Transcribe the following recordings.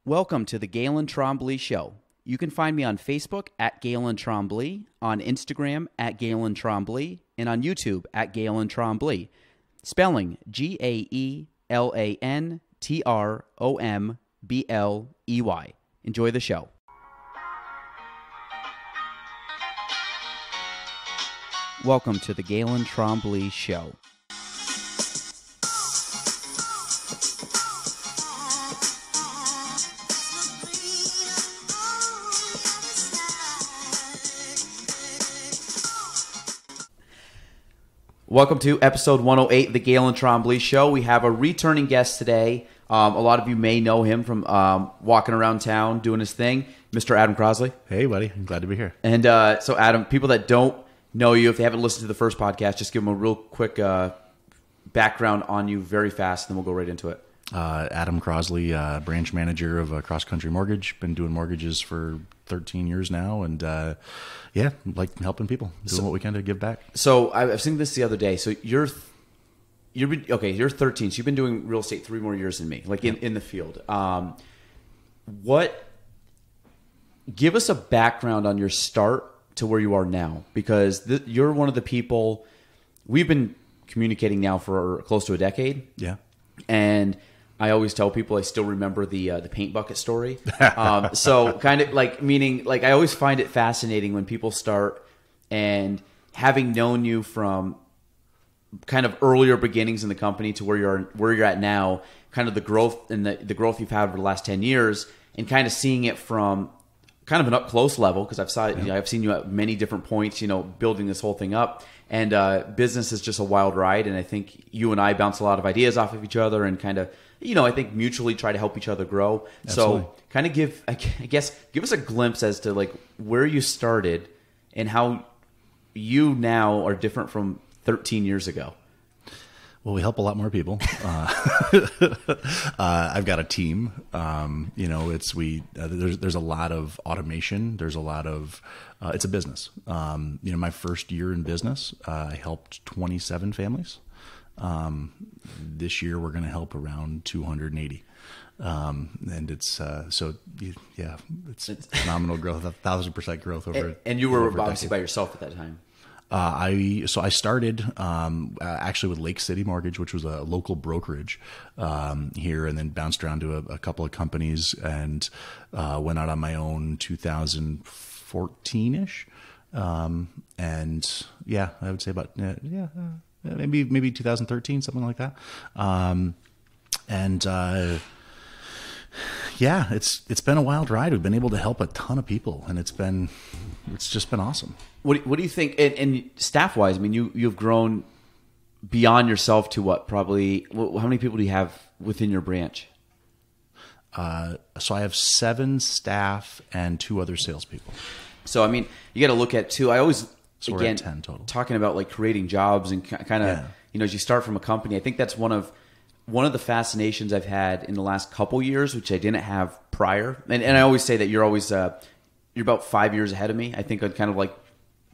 Welcome to the Galen Trombley Show. You can find me on Facebook at Galen Trombley, on Instagram at Galen Trombley, and on YouTube at Galen Trombley. Spelling GaelanTrombley. Enjoy the show. Welcome to the Galen Trombley Show. Welcome to episode 108 of the Galen Trombley Show. We have a returning guest today. A lot of you may know him from walking around town doing his thing, Mr. Adam Crosley. Hey, buddy. I'm glad to be here. And so, Adam, people that don't know you, if they haven't listened to the first podcast, just give them a real quick background on you very fast, and then we'll go right into it. Adam Crosley, branch manager of Cross Country Mortgage. Been doing mortgages for 13 years now, and like helping people, doing what we can to give back. So I was thinking this the other day. So you're 13, so you've been doing real estate 3 more years than me, like in the field. Give us a background on your start to where you are now, because you're one of the people we've been communicating now for close to a decade. Yeah. And I always tell people I still remember the paint bucket story. So kind of like, meaning like I always find it fascinating when people start, and having known you from kind of earlier beginnings in the company to where you're at now, kind of the growth and the growth you've had over the last 10 years, and kind of seeing it from kind of an up close level, because I've seen you at many different points, building this whole thing up. And business is just a wild ride, and I think you and I bounce a lot of ideas off of each other, and kind of, I think mutually try to help each other grow. Absolutely. So kind of give us a glimpse as to like where you started and how you now are different from 13 years ago. Well, we help a lot more people. I've got a team. There's a lot of automation. There's a lot of it's a business. My first year in business, I helped 27 families. This year we're going to help around 280. And it's phenomenal growth, 1,000% growth over. And you were obviously by yourself at that time. I started actually with Lake City Mortgage, which was a local brokerage here, and then bounced around to a couple of companies, and went out on my own 2014-ish. And yeah, I would say about maybe 2013, something like that. It's been a wild ride. We've been able to help a ton of people, and it's just been awesome. What do you think? And staff wise, I mean, you've grown beyond yourself to what? Probably how many people do you have within your branch? So I have 7 staff and 2 other salespeople. So I mean, you got to look at 2. I always we're at 10 total. Talking about like creating jobs and kind of as you start from a company. I think that's one of the fascinations I've had in the last couple years, which I didn't have prior. And I always say that you're always you're about 5 years ahead of me. I think I'd kind of like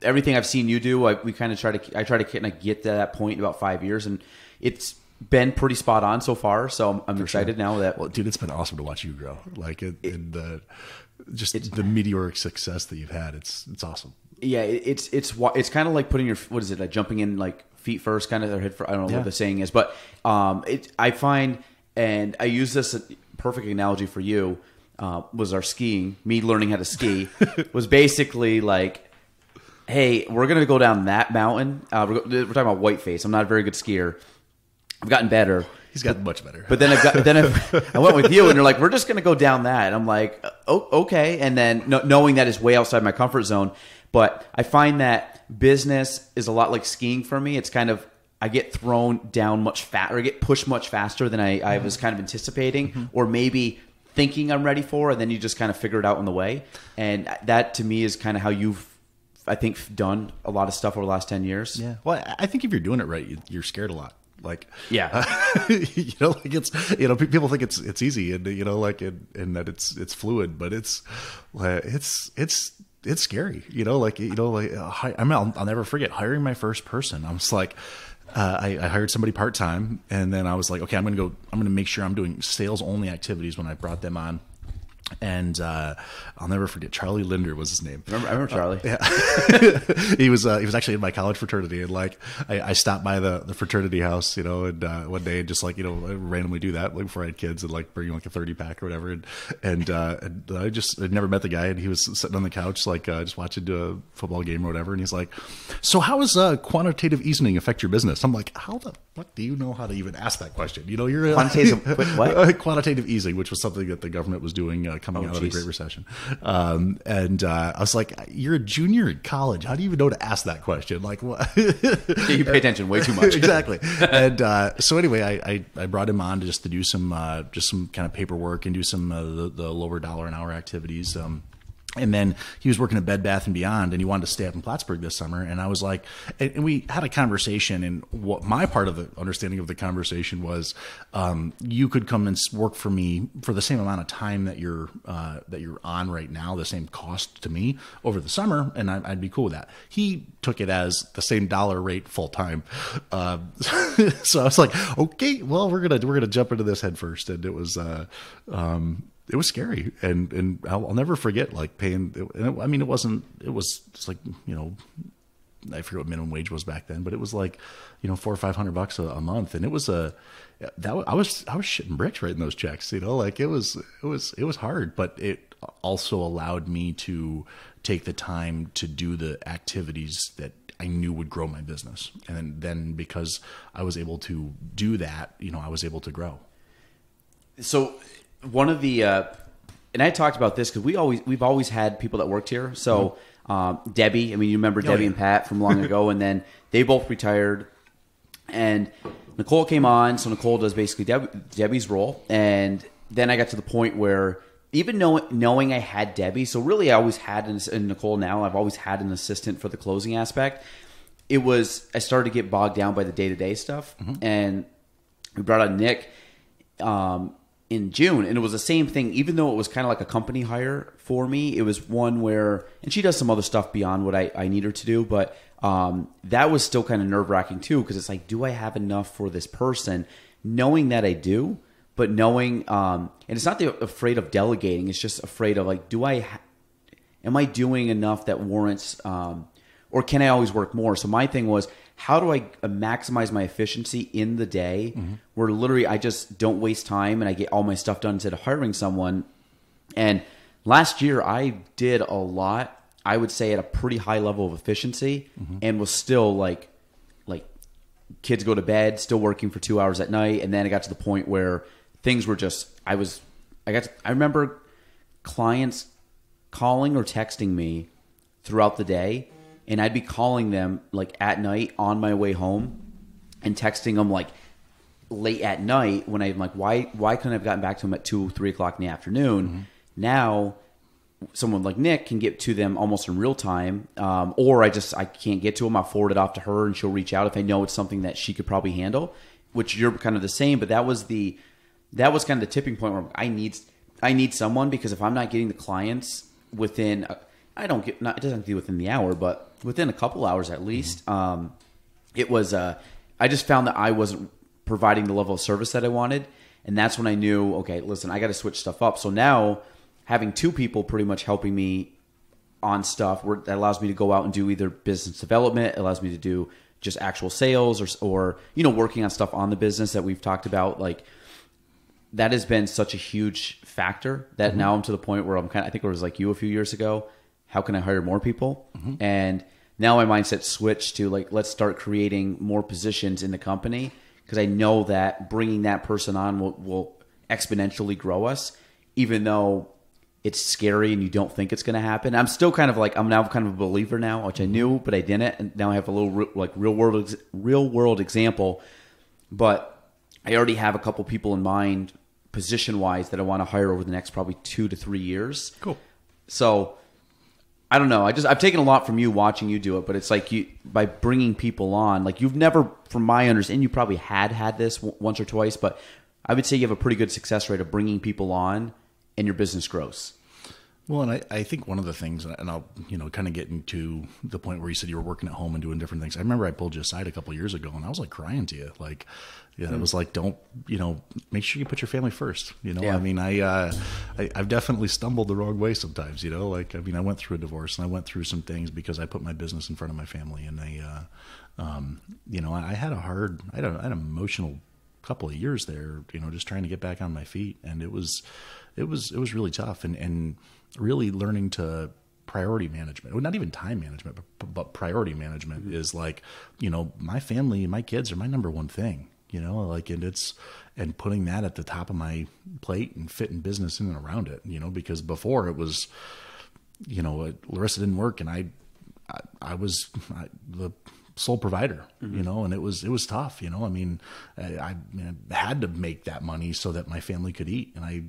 everything I've seen you do. I try to kind of get to that point in about 5 years, and it's been pretty spot on so far. So I'm excited now that. Well, dude, it's been awesome to watch you grow. Like the meteoric success that you've had. It's awesome. Yeah, it's kind of like putting your jumping in like feet first, kind of, or head first. I don't know what the saying is, but I find, and I use this perfect analogy for you was our skiing. Me learning how to ski was basically like, hey, we're gonna go down that mountain. We're talking about Whiteface. I'm not a very good skier. I've gotten better. He's gotten much better. But then I went with you, and you're like, we're just gonna go down that. And I'm like, oh, okay. And then knowing that is way outside my comfort zone. But I find that business is a lot like skiing for me. It's kind of, I get thrown down much faster, or I get pushed much faster than I was kind of anticipating, or maybe thinking I'm ready for, and then you just kind of figure it out on the way. And that to me is kind of how you've, I think, done a lot of stuff over the last 10 years. Yeah. Well, I think if you're doing it right, you're scared a lot. Like, yeah, like it's, people think it's easy, and and that it's fluid, but it's scary, I'll never forget hiring my first person. I was like, I hired somebody part-time, and then I was like, okay, I'm going to make sure I'm doing sales only activities when I brought them on. And I'll never forget, Charlie Linder was his name. I remember Charlie. Yeah. He was actually in my college fraternity, and like I stopped by the fraternity house, you know, and one day just like, you know, I randomly do that like before I had kids and like bring like a 30 pack or whatever, and I'd never met the guy, and he was sitting on the couch like just watching a football game or whatever, and he's like, "So how does quantitative easing affect your business?" I'm like, "How the fuck do you know how to even ask that question?" You know, you're quantitative easing, which was something that the government was doing coming out of the Great Recession. I was like, "You're a junior in college. How do you even know to ask that question?" Like, what? Yeah, you pay attention way too much. Exactly. And so anyway, I brought him on to do some kind of paperwork and do some the lower dollar an hour activities. And then he was working at Bed Bath & Beyond, and he wanted to stay up in Plattsburgh this summer. And I was like, and we had a conversation, and what my part of the understanding of the conversation was, you could come and work for me for the same amount of time that you're on right now, the same cost to me over the summer, and I'd be cool with that. He took it as the same dollar rate full time. So I was like, okay, well, we're gonna jump into this head first, and it was scary, and I'll never forget like paying. I mean, it was like, you know, I forget what minimum wage was back then, but it was like, you know, $400 or $500 a month, and it was I was shitting bricks writing those checks, you know, like it was hard, but it also allowed me to take the time to do the activities that I knew would grow my business, and then because I was able to do that, you know, I was able to grow. So. One of the, and I talked about this because we've always had people that worked here. So Debbie, I mean, you remember Debbie and Pat from long ago, and then they both retired, and Nicole came on. So Nicole does basically Debbie's role, and then I got to the point where even knowing I had Debbie, so really I always had and Nicole now, I've always had an assistant for the closing aspect. I started to get bogged down by the day-to-day stuff, and we brought on Nick. In June, and it was the same thing. Even though it was kind of like a company hire for me, it was one where, and she does some other stuff beyond what I need her to do, but that was still kind of nerve-wracking too, because it's like, do I have enough for this person? Knowing that I do, but knowing, and it's not afraid of delegating, it's just afraid of like, am I doing enough that warrants, or can I always work more? So my thing was, how do I maximize my efficiency in the day where literally I just don't waste time and I get all my stuff done instead of hiring someone? And last year I did a lot, I would say at a pretty high level of efficiency, and was still like kids go to bed, still working for 2 hours at night. And then I got to the point where things were just, I remember clients calling or texting me throughout the day, and I'd be calling them like at night on my way home and texting them like late at night when I'm like, why couldn't I have gotten back to them at 2, 3 o'clock in the afternoon? Now someone like Nick can get to them almost in real time. Or I can't get to them. I'll forward it off to her and she'll reach out if I know it's something that she could probably handle, which you're kind of the same, but that was kind of the tipping point where I need someone, because if I'm not getting the clients within, it doesn't have to be within the hour, but within a couple hours at least, it was, I just found that I wasn't providing the level of service that I wanted. And that's when I knew, okay, listen, I got to switch stuff up. So now having 2 people pretty much helping me on stuff that allows me to go out and do either business development, allows me to do just actual sales or, you know, working on stuff on the business that we've talked about. Like, that has been such a huge factor that now I'm to the point where I think it was like you a few years ago. How can I hire more people? And now my mindset switched to like, let's start creating more positions in the company, because I know that bringing that person on will exponentially grow us, even though it's scary and you don't think it's going to happen. I'm still kind of like, I'm now kind of a believer now, which I knew, but I didn't. And now I have a little like real world example, but I already have a couple people in mind position wise that I want to hire over the next probably 2 to 3 years. Cool. So I don't know. I've taken a lot from you watching you do it, but it's like by bringing people on, like you've never, from my understanding, you probably had this once or twice, but I would say you have a pretty good success rate of bringing people on and your business grows. Well, and I think one of the things, and I'll, you know, kind of get into the point where you said you were working at home and doing different things. I remember I pulled you aside a couple of years ago and I was like crying to you. Like, yeah, it was like, don't, you know, make sure you put your family first. You know, I mean, I I've definitely stumbled the wrong way sometimes, you know, like, I mean, I went through a divorce and I went through some things because I put my business in front of my family, and you know, I had an emotional couple of years there, you know, just trying to get back on my feet. And it was really tough, and really learning to priority management, well, not even time management, but priority management is like, you know, my family and my kids are my number one thing, you know, like, and putting that at the top of my plate and fitting business in and around it, you know, because before it was, you know, Larissa didn't work and I was the sole provider, you know, and it was tough, you know. I mean, I had to make that money so that my family could eat, and I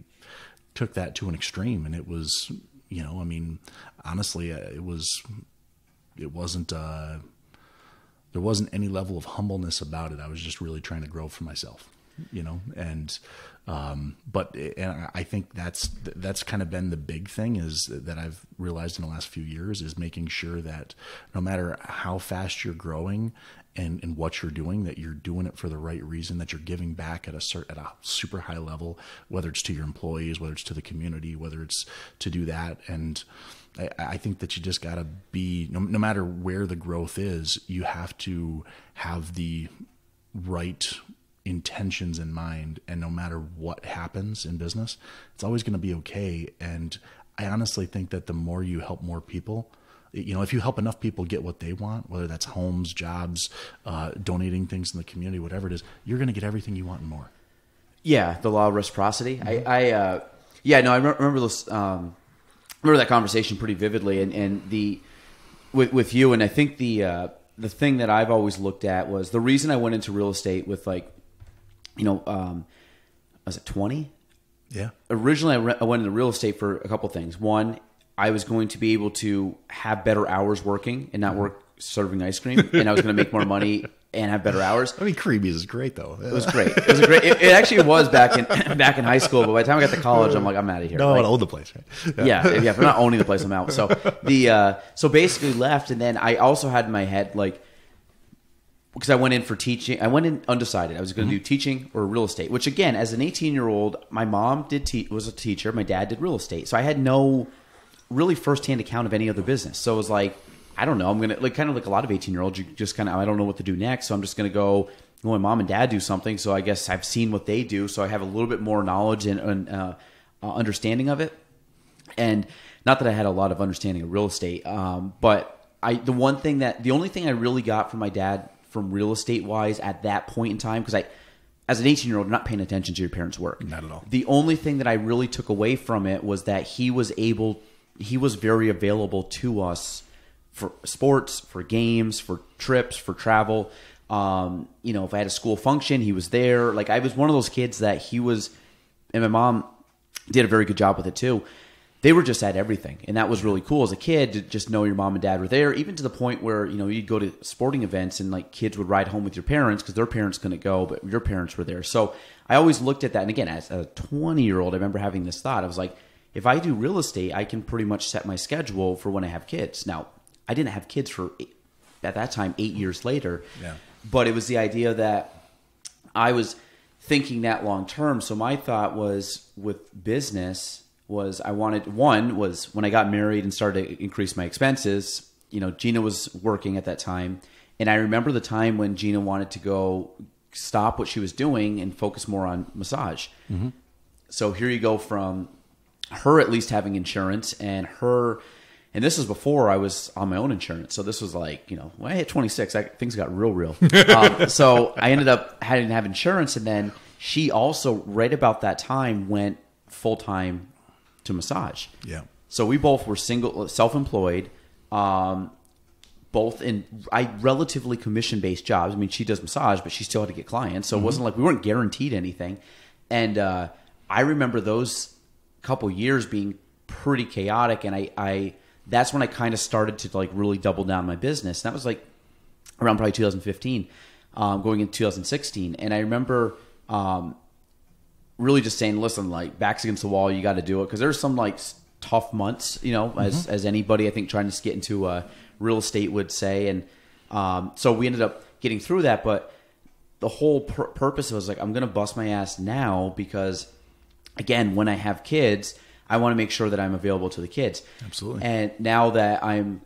took that to an extreme, and it was, you know, I mean, honestly, there wasn't any level of humbleness about it. I was just really trying to grow for myself, you know, and I think that's kind of been the big thing is that I've realized in the last few years is making sure that no matter how fast you're growing and what you're doing, that you're doing it for the right reason, that you're giving back at a super high level, whether it's to your employees, whether it's to the community, whether it's to do that. And I think that you just got to be, no matter where the growth is, you have to have the right intentions in mind, and no matter what happens in business, it's always going to be okay. And I honestly think that the more you help more people, you know, if you help enough people get what they want, whether that's homes, jobs, donating things in the community, whatever it is, you're going to get everything you want and more. Yeah, the law of reciprocity. Mm-hmm. I remember this. Remember that conversation pretty vividly, and with you. And I think the thing that I've always looked at was the reason I went into real estate with, like, you know, was it 20? Yeah. Originally, I went into real estate for a couple things. One, I was going to be able to have better hours working and not work serving ice cream, and I was going to make more money and have better hours. I mean, Creebies is great, though. It was great. It actually was back in high school, but by the time I got to college, I'm like, I'm out of here. No, I like, want to own the place, right? Yeah. If I'm not owning the place, I'm out. So so basically left, and then I also had in my head, like, because I went in for teaching. I went in undecided. I was going to do teaching or real estate, which, again, as an 18-year-old, my mom was a teacher. My dad did real estate. So I had no really firsthand account of any other business. So it was like, I don't know. I'm going to, like, kind of like a lot of 18-year-olds, you just kind of, I don't know what to do next. So I'm just going to go, well, my mom and dad do something. So I guess I've seen what they do. So I have a little bit more knowledge and understanding of it. And not that I had a lot of understanding of real estate, but the only thing I really got from my dad from real estate wise at that point in time, because as an 18-year-old, you're not paying attention to your parents' work. Not at all. The only thing that I really took away from it was that he was very available to us for sports, for games, for trips, for travel. You know, if I had a school function, he was there. Like, I was one of those kids that he was, and my mom did a very good job with it too. They were just at everything. And that was really cool as a kid to just know your mom and dad were there, even to the point where, you know, you'd go to sporting events and, like, kids would ride home with your parents because their parents couldn't go, but your parents were there. So I always looked at that. And again, as a 20-year-old, I remember having this thought. I was like, if I do real estate, I can pretty much set my schedule for when I have kids. Now, I didn't have kids for, at that time, 8 years later. Yeah. But it was the idea that I was thinking that long term. So my thought was with business was was when I got married and started to increase my expenses, you know, Gina was working at that time. And I remember the time when Gina wanted to go stop what she was doing and focus more on massage. Mm-hmm. So here you go from her at least having insurance and this was before I was on my own insurance. So this was like, you know, when I hit 26, things got real. So I ended up having to have insurance. And then she also, right about that time, went full-time to massage. Yeah. So we both were self-employed, both in relatively commission-based jobs. I mean, she does massage, but she still had to get clients. So it wasn't like we weren't guaranteed anything. And I remember those couple years being pretty chaotic. And I that's when I kind of started to, like, really double down my business. And that was like around probably 2015, going into 2016. And I remember really just saying, listen, like, back's against the wall, you got to do it. Because there's some, like, tough months, you know, as anybody, I think, trying to get into real estate would say. And so we ended up getting through that. But the whole purpose was, like, I'm going to bust my ass now because, again, when I have kids, I want to make sure that I'm available to the kids. Absolutely. And now that I'm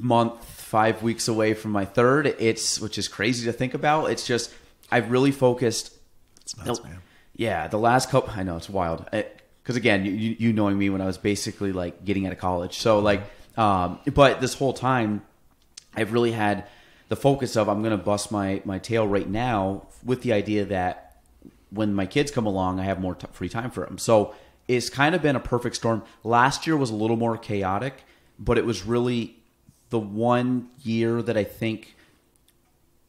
5 weeks away from my third, which is crazy to think about. It's just, I've really focused. It's nuts, man. Yeah. The last couple, I know it's wild. Cause again, you knowing me when I was basically like getting out of college. So like, but this whole time I've really had the focus of, I'm going to bust my tail right now with the idea that when my kids come along, I have more free time for them. So it's kind of been a perfect storm. Last year was a little more chaotic, but it was really the one year that I think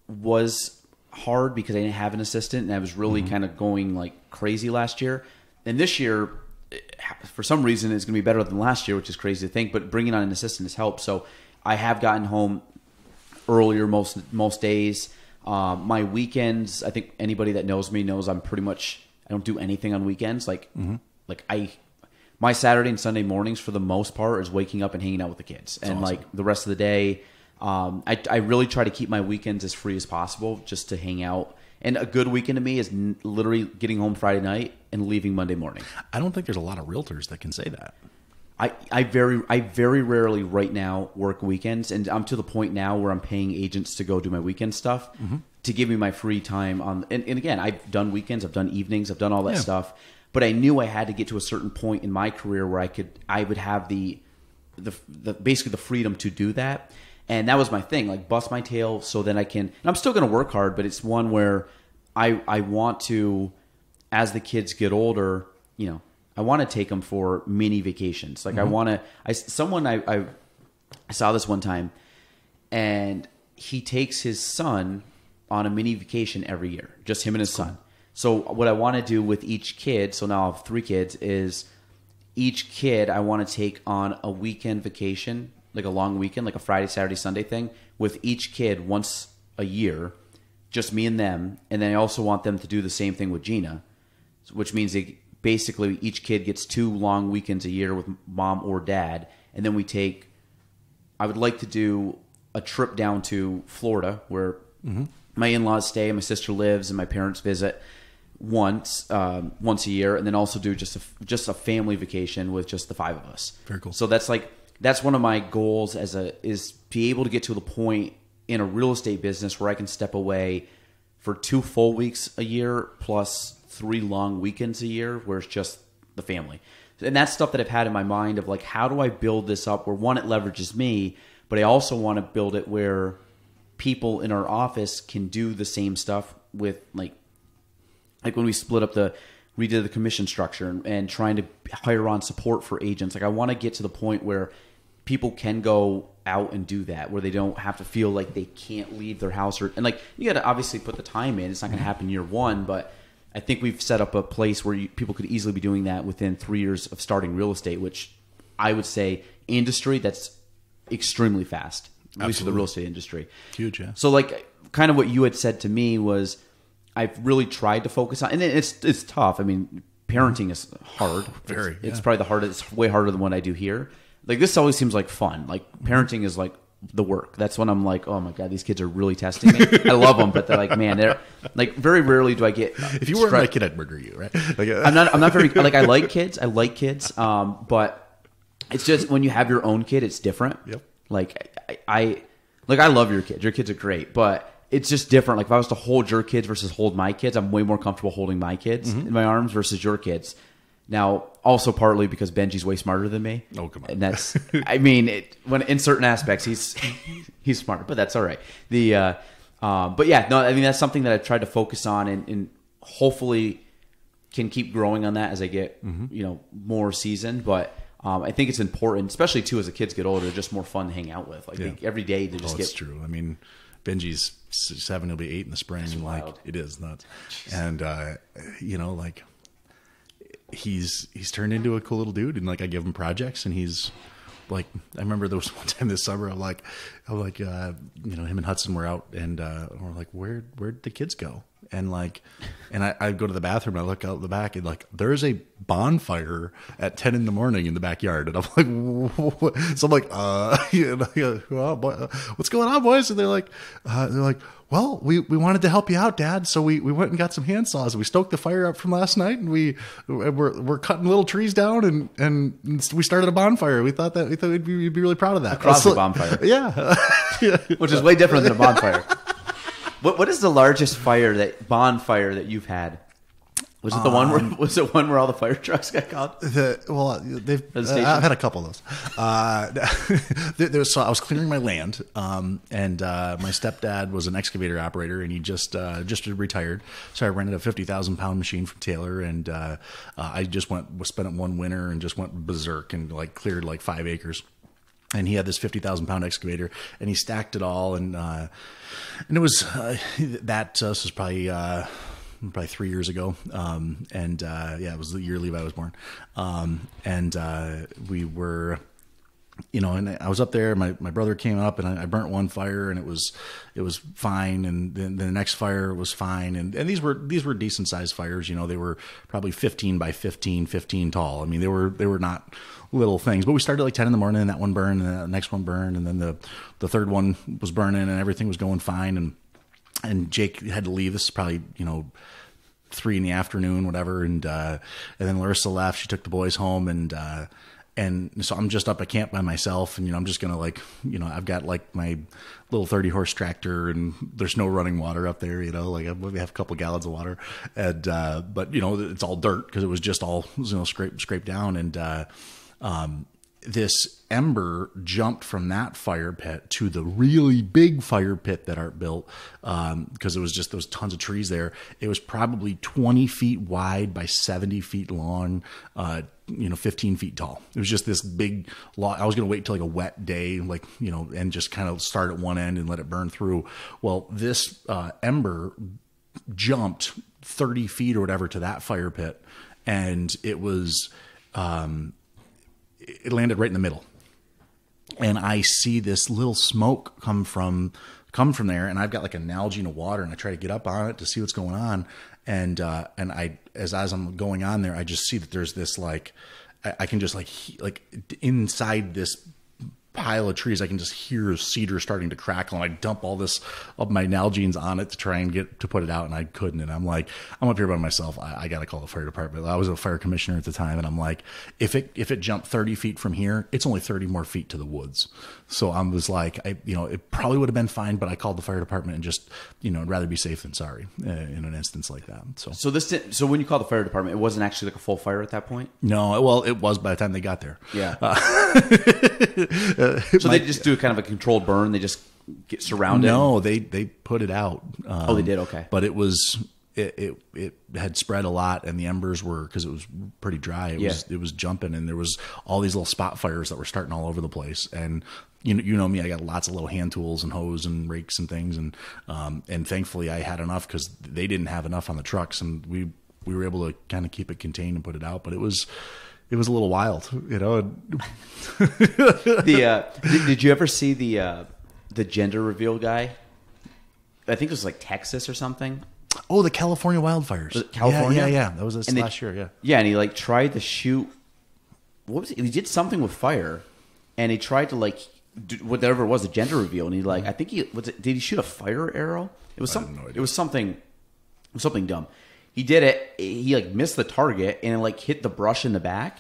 was hard because I didn't have an assistant, and I was really kind of going like crazy last year. And this year, for some reason, it's going to be better than last year, which is crazy to think, but bringing on an assistant has helped. So I have gotten home earlier most days. My weekends, I think anybody that knows me knows I'm pretty much, I don't do anything on weekends. My Saturday and Sunday mornings, for the most part, is waking up and hanging out with the kids. That's awesome. Like the rest of the day, I really try to keep my weekends as free as possible just to hang out. And a good weekend to me is literally getting home Friday night and leaving Monday morning. I don't think there's a lot of realtors that can say that. I very rarely right now work weekends, and I'm to the point now where I'm paying agents to go do my weekend stuff to give me my free time on. And again, I've done weekends, I've done evenings, I've done all that stuff. But I knew I had to get to a certain point in my career where I would have the basically the freedom to do that. And that was my thing, like bust my tail so then I can, and I'm still going to work hard, but it's one where I want to, as the kids get older, I want to take them for mini vacations. Like I saw this one time, and he takes his son on a mini vacation every year, just him and his son. So what I want to do with each kid, so now I have 3 kids, is each kid I want to take on a weekend vacation, like a long weekend, like a Friday, Saturday, Sunday thing, with each kid once a year, just me and them. And then I also want them to do the same thing with Gina, which means basically each kid gets 2 long weekends a year with mom or dad. And then I would like to do a trip down to Florida where my in-laws stay, my sister lives, and my parents visit once a year, and then also do just a family vacation with just the 5 of us. Very cool. So that's one of my goals is be able to get to the point in a real estate business where I can step away for 2 full weeks a year plus 3 long weekends a year where it's just the family. And that's stuff that I've had in my mind of like, how do I build this up where one, it leverages me, but I also want to build it where people in our office can do the same stuff with like when we redid the commission structure and trying to hire on support for agents. Like I want to get to the point where people can go out and do that, where they don't have to feel like they can't leave their house and like, you got to obviously put the time in. It's not going to happen year 1, but I think we've set up a place where people could easily be doing that within 3 years of starting real estate, which I would say industry that's extremely fast, at least for the real estate industry. Huge, yeah. So like kind of what you had said to me was I've really tried to focus on, and it's tough. I mean, parenting is hard. It's probably the hardest. It's way harder than what I do here. Like this always seems like fun. Like parenting is like the work. That's when I'm like, oh my God, these kids are really testing me. I love them, but they're like, man, they're like very rarely do I get. If you weren't my kid, I'd murder you, right? Like, I'm not very like I like kids. But it's just when you have your own kid, it's different. Yep. Like I love your kids. Your kids are great, but it's just different. Like if I was to hold your kids versus hold my kids, I'm way more comfortable holding my kids in my arms versus your kids. Now, also partly because Benji's way smarter than me. Oh, come on. And that's, I mean, when in certain aspects he's smarter, but that's all right. But yeah, no, I mean that's something that I've tried to focus on and hopefully can keep growing on that as I get more seasoned. But I think it's important, especially too as the kids get older, just more fun to hang out with. Like every day they just It's true. I mean, Benji's 7; he'll be 8 in the spring. That's like wild. It is nuts. And like he's turned into a cool little dude, and like I give him projects, and he's like, I remember there was one time this summer, I'm like him and Hudson were out, and we're like, where'd the kids go? and I go to the bathroom, and I look out the back, and like there's a bonfire at 10 in the morning in the backyard, and I'm like, what? So I'm like, well, what's going on, boys? And they're like, well, we wanted to help you out, Dad, so we went and got some hand saws. We stoked the fire up from last night, and we're cutting little trees down, and we started a bonfire. We thought you'd be really proud of that. A Crosley bonfire, yeah, which is way different than a bonfire. What is the largest bonfire that you've had? Was it the one where all the fire trucks got called? I've had a couple of those. So I was clearing my land, and my stepdad was an excavator operator, and he just retired. So I rented a 50,000-pound machine from Taylor, and I just spent it one winter and just went berserk and like cleared like 5 acres. And he had this 50,000-pound excavator, and he stacked it all, and it was this was probably 3 years ago. It was the year Levi was born. We were, and I was up there, my brother came up, and I burnt one fire, and it was fine. And then the next fire was fine. And these were decent sized fires. They were probably 15 by 15 tall. I mean, they were not little things, but we started at like 10 in the morning, and that one burned, and the next one burned. And then the third one was burning, and everything was going fine. And Jake had to leave. This is probably, 3 in the afternoon, whatever. And then Larissa left. She took the boys home, and so I'm just up at camp by myself, and I'm just gonna I've got like my little 30-horse tractor, and there's no running water up there. We have a couple gallons of water, and but it's all dirt because it was just all scraped down, and this ember jumped from that fire pit to the really big fire pit that Art built, because it was just those tons of trees there. It was probably 20 feet wide by 70 feet long, 15 feet tall. It was just this big lot. I was going to wait till like a wet day, and just kind of start at one end and let it burn through. Well, this ember jumped 30 feet or whatever to that fire pit, and it was it landed right in the middle. And I see this little smoke come from there, and I've got like an Nalgene of water, and I try to get up on it to see what's going on. And as I'm going on there, I just see that there's this I can just like inside this pile of trees, I can just hear cedar starting to crackle, and I dump all this of my Nalgene's on it to try and get to put it out, and I couldn't. And I'm like, I'm up here by myself. I got to call the fire department. I was a fire commissioner at the time, and I'm like, if it jumped 30 feet from here, it's only 30 more feet to the woods. So I was like, it probably would have been fine, but I called the fire department and just, I'd rather be safe than sorry in an instance like that. So when you called the fire department, it wasn't actually like a full fire at that point? No, well, it was by the time they got there. Yeah. So they just do kind of a controlled burn. They just get surrounded. No, they put it out. They did. Okay, but it had spread a lot, and the embers were, because it was pretty dry. It was jumping, and there was all these little spot fires that were starting all over the place. And you know me, I got lots of little hand tools and hose and rakes and things, and thankfully I had enough because they didn't have enough on the trucks, and we were able to kind of keep it contained and put it out. But it was a little wild, Did you ever see the gender reveal guy? I think it was like Texas or something. Oh, the California wildfires. Was it California? Yeah. That was last year. Yeah. Yeah, and he tried to shoot. What was it? He did something with fire, and he tried to do whatever it was, a gender reveal, and he I think did he shoot a fire arrow? It was something. It was something dumb. He did it. He missed the target, and it hit the brush in the back,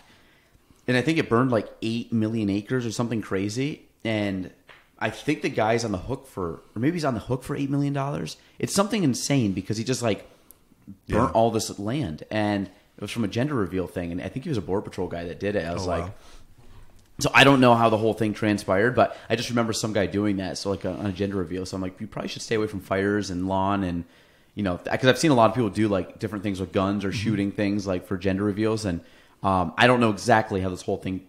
and I think it burned 8 million acres or something crazy. And I think the guy's on the hook or maybe he's on the hook for $8 million. It's something insane because he just burnt all this land, and it was from a gender reveal thing. And I think he was a border patrol guy that did it. I was wow. So I don't know how the whole thing transpired, but I just remember some guy doing that. So on a gender reveal. So I'm you probably should stay away from fires and lawn and. Because I've seen a lot of people do different things with guns or shooting things for gender reveals, and I don't know exactly how this whole thing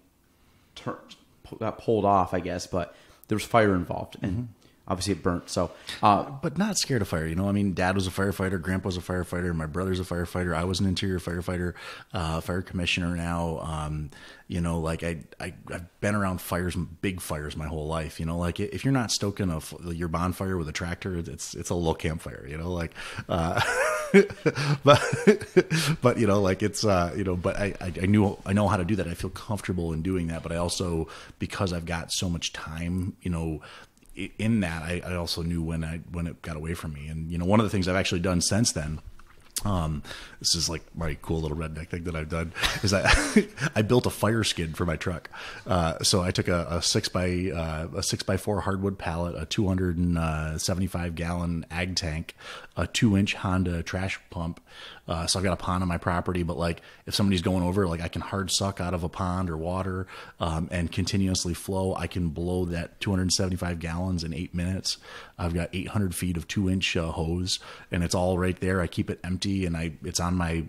got pulled off, I guess, but there was fire involved, and obviously it burnt. So, but not scared of fire. You know, I mean, Dad was a firefighter, Grandpa was a firefighter, my brother's a firefighter. I was an interior firefighter, fire commissioner now. You know, like I've been around fires, big fires my whole life. You know, like if you're not stoking your bonfire with a tractor, it's a little campfire, you know, like, but you know, like it's, you know, but I know how to do that. I feel comfortable in doing that, but I also, because I've got so much time, you know, in that, I also knew when it got away from me. And, you know, one of the things I've actually done since then, this is like my cool little redneck thing that I've done, is I built a fire skid for my truck. So I took a 6x4 hardwood pallet, a 275 gallon ag tank, a 2-inch Honda trash pump. So I've got a pond on my property, but like if somebody's going over, like I can hard suck out of a pond or water, and continuously flow. I can blow that 275 gallons in 8 minutes. I've got 800 feet of 2-inch hose, and it's all right there. I keep it empty, and it's on my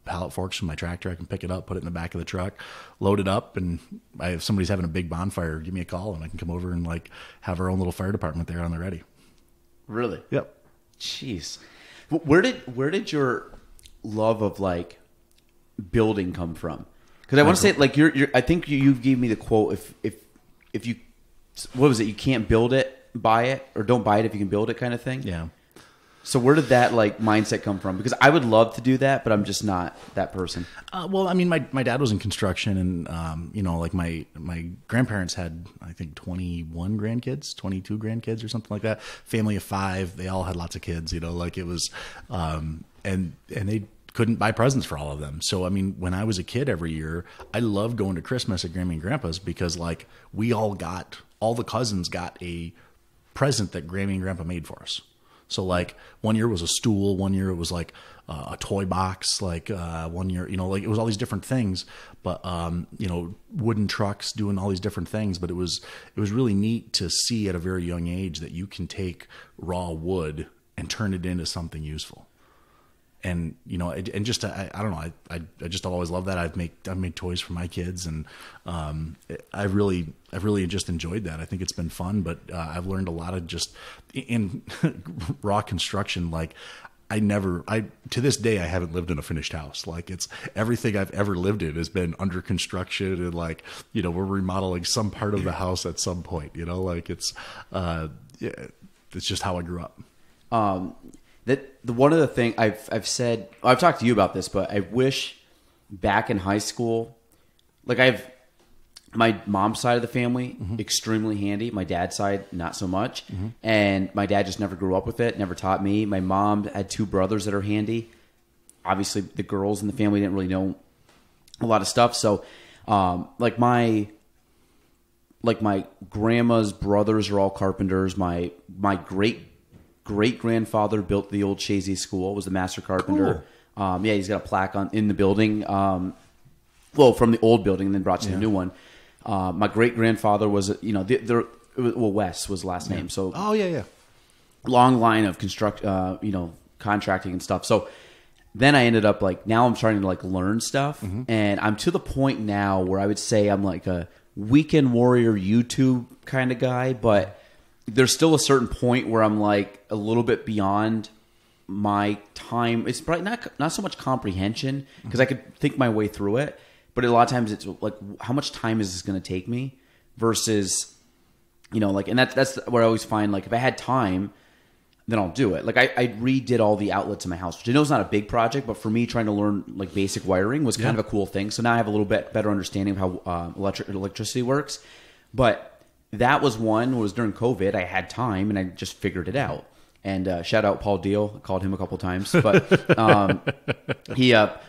pallet forks from my tractor. I can pick it up, put it in the back of the truck, load it up, and if somebody's having a big bonfire, give me a call, and I can come over and like have our own little fire department there on the ready. Really? Yep. Jeez. Where did your love of like building come from? Because I want to say like I think you gave me the quote, if you, what was it? You can't build it, buy it, or don't buy it if you can build it, kind of thing. Yeah. So where did that like mindset come from? Because I would love to do that, but I'm just not that person. Well, I mean, my dad was in construction, and you know, like my grandparents had, I think, 21 grandkids, 22 grandkids, or something like that. Family of 5, they all had lots of kids. You know, like it was, and they couldn't buy presents for all of them. So I mean, when I was a kid, every year I loved going to Christmas at Grammy and Grandpa's, because like all the cousins got a present that Grammy and Grandpa made for us. So like one year was a stool, one year it was like a toy box, like one year, you know, like it was all these different things, but you know, wooden trucks doing all these different things. But it was really neat to see at a very young age that you can take raw wood and turn it into something useful. And, you know, and just, I don't know, I just always loved that. I've made toys for my kids, and I've really just enjoyed that. I think it's been fun, but I've learned a lot of just in raw construction. Like to this day, I haven't lived in a finished house. Like it's everything I've ever lived in has been under construction, and like, you know, we're remodeling some part of the house at some point, you know, like it's just how I grew up. One of the things I've said, I've talked to you about this, but I wish back in high school, like my mom's side of the family, extremely handy. My dad's side, not so much. And my dad just never grew up with it, never taught me. My mom had 2 brothers that are handy. Obviously, the girls in the family didn't really know a lot of stuff. So, like my grandma's brothers are all carpenters. My great-grandfather built the old Chazy School, was the master carpenter. Cool. Yeah, he's got a plaque in the building. Well, from the old building and then brought to the new one. My great-grandfather was, you know, Wes was the last name. So, long line of you know, contracting and stuff. So then I ended up like, now I'm starting to like learn stuff, and I'm to the point now where I would say I'm like a weekend warrior YouTube kind of guy, but there's still a certain point where I'm like a little bit beyond my time. It's probably not so much comprehension, because I could think my way through it, but a lot of times it's like, how much time is this going to take me versus, you know, like, and that's where I always find, like, if I had time, then I'll do it. Like I redid all the outlets in my house, which I know is not a big project, but for me, trying to learn like basic wiring was kind of a cool thing. So now I have a little bit better understanding of how electricity works. But that was during COVID. I had time and I just figured it out. And shout out Paul Deal. I called him a couple times, but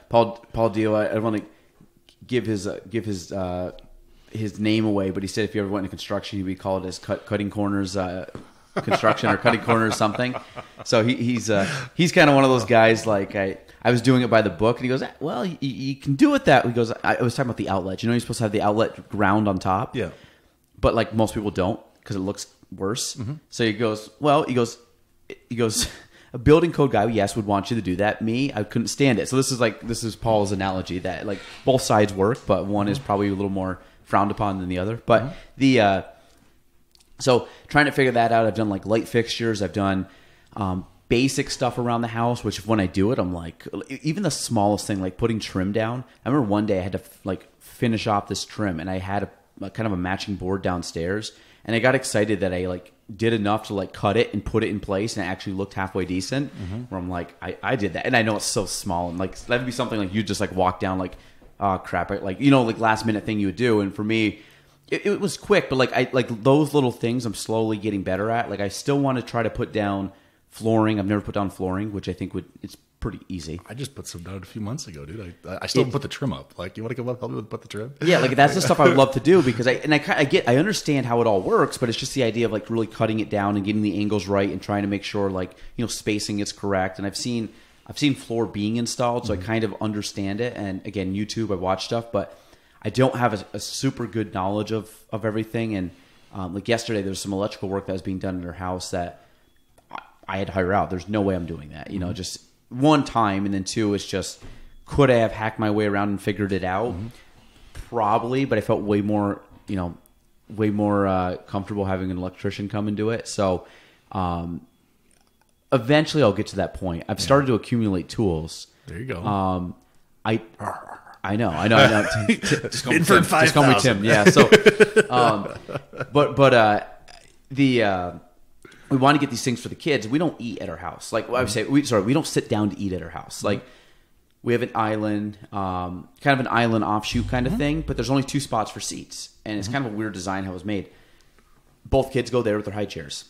Paul Deal. I want to give his name away, but he said if you ever went into construction, he'd be called as cutting corners construction or cutting corners something. So he's kind of one of those guys. Like I was doing it by the book, and he goes, well, you can do it that. He goes, I was talking about the outlet. You know, you're supposed to have the outlet ground on top. Yeah. But like most people don't, because it looks worse. So he goes, a building code guy, yes, would want you to do that. Me, I couldn't stand it. So this is Paul's analogy that like both sides work, but one is probably a little more frowned upon than the other. But So trying to figure that out. I've done like light fixtures. I've done basic stuff around the house, which when I do it, I'm like, even the smallest thing, like putting trim down. I remember one day I had to like finish off this trim, and I had a kind of a matching board downstairs, and I got excited that I like did enough to like cut it and put it in place, and it actually looked halfway decent. Where I'm like, I did that, and I know it's so small, and like that'd be something like you just like walk down like, oh crap, like like last minute thing you would do, and for me. It was quick, but like those little things I'm slowly getting better at. Like I still want to try to put down flooring. I've never put down flooring, which I think it's pretty easy. I just put some down a few months ago, dude. I still haven't put the trim up. Like, you want to come up help me with put the trim? Yeah, like that's the stuff I would love to do because I understand how it all works, but it's just the idea of like really cutting it down and getting the angles right and trying to make sure like spacing is correct. And I've seen floor being installed, so I kind of understand it. And again, YouTube, I watch stuff, but I don't have a super good knowledge of everything. And like yesterday, there's some electrical work that was being done in her house that I had to hire out. There's no way I'm doing that. Just one time. And then two, it's just, could I have hacked my way around and figured it out? Probably, but I felt way more comfortable having an electrician come and do it. So eventually I'll get to that point. I've started to accumulate tools. There you go. I know. Just call me Tim. Yeah. So, we want to get these things for the kids. We don't eat at our house. Like I would say, we don't sit down to eat at our house. Like we have an island, kind of an island offshoot kind of thing, but there's only 2 spots for seats, and it's kind of a weird design how it was made. Both kids go there with their high chairs.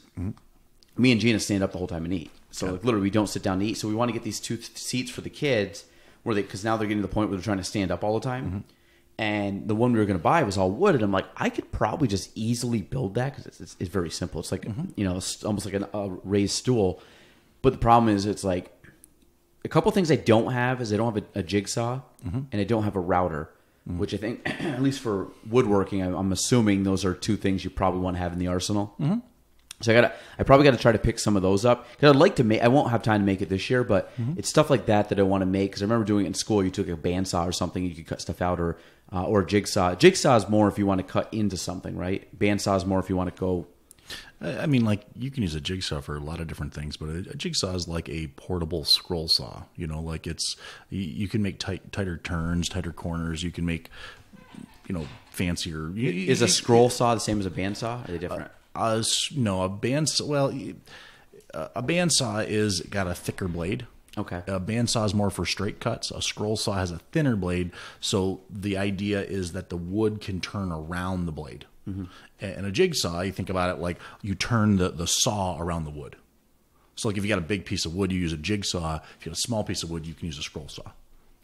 Me and Gina stand up the whole time and eat. So like literally, we don't sit down to eat. So we want to get these 2 seats for the kids. Because now they're getting to the point where they're trying to stand up all the time. And the one we were going to buy was all wood. And I'm like, I could probably just easily build that because it's very simple. It's like, it's almost like a raised stool. But the problem is it's like a couple things I don't have is I don't have a jigsaw and I don't have a router, which I think, at least for woodworking, I'm assuming those are 2 things you probably want to have in the arsenal. So I probably got to try to pick some of those up because I'd like to make. I won't have time to make it this year, but it's stuff like that I want to make. Because I remember doing it in school. You took a bandsaw or something, you could cut stuff out, or a jigsaw. Jigsaw is more if you want to cut into something, right? Bandsaw is more if you want to go. I mean, like you can use a jigsaw for a lot of different things, but a jigsaw is like a portable scroll saw. Like you can make tighter turns, tighter corners. You can make fancier. Is a scroll saw the same as a bandsaw? Are they different? No, a bandsaw. Well, a bandsaw is got a thicker blade. Okay. A bandsaw is more for straight cuts. A scroll saw has a thinner blade. So the idea is that the wood can turn around the blade. And a jigsaw, you think about it like you turn the saw around the wood. So like if you got a big piece of wood, you use a jigsaw. If you got a small piece of wood, you can use a scroll saw.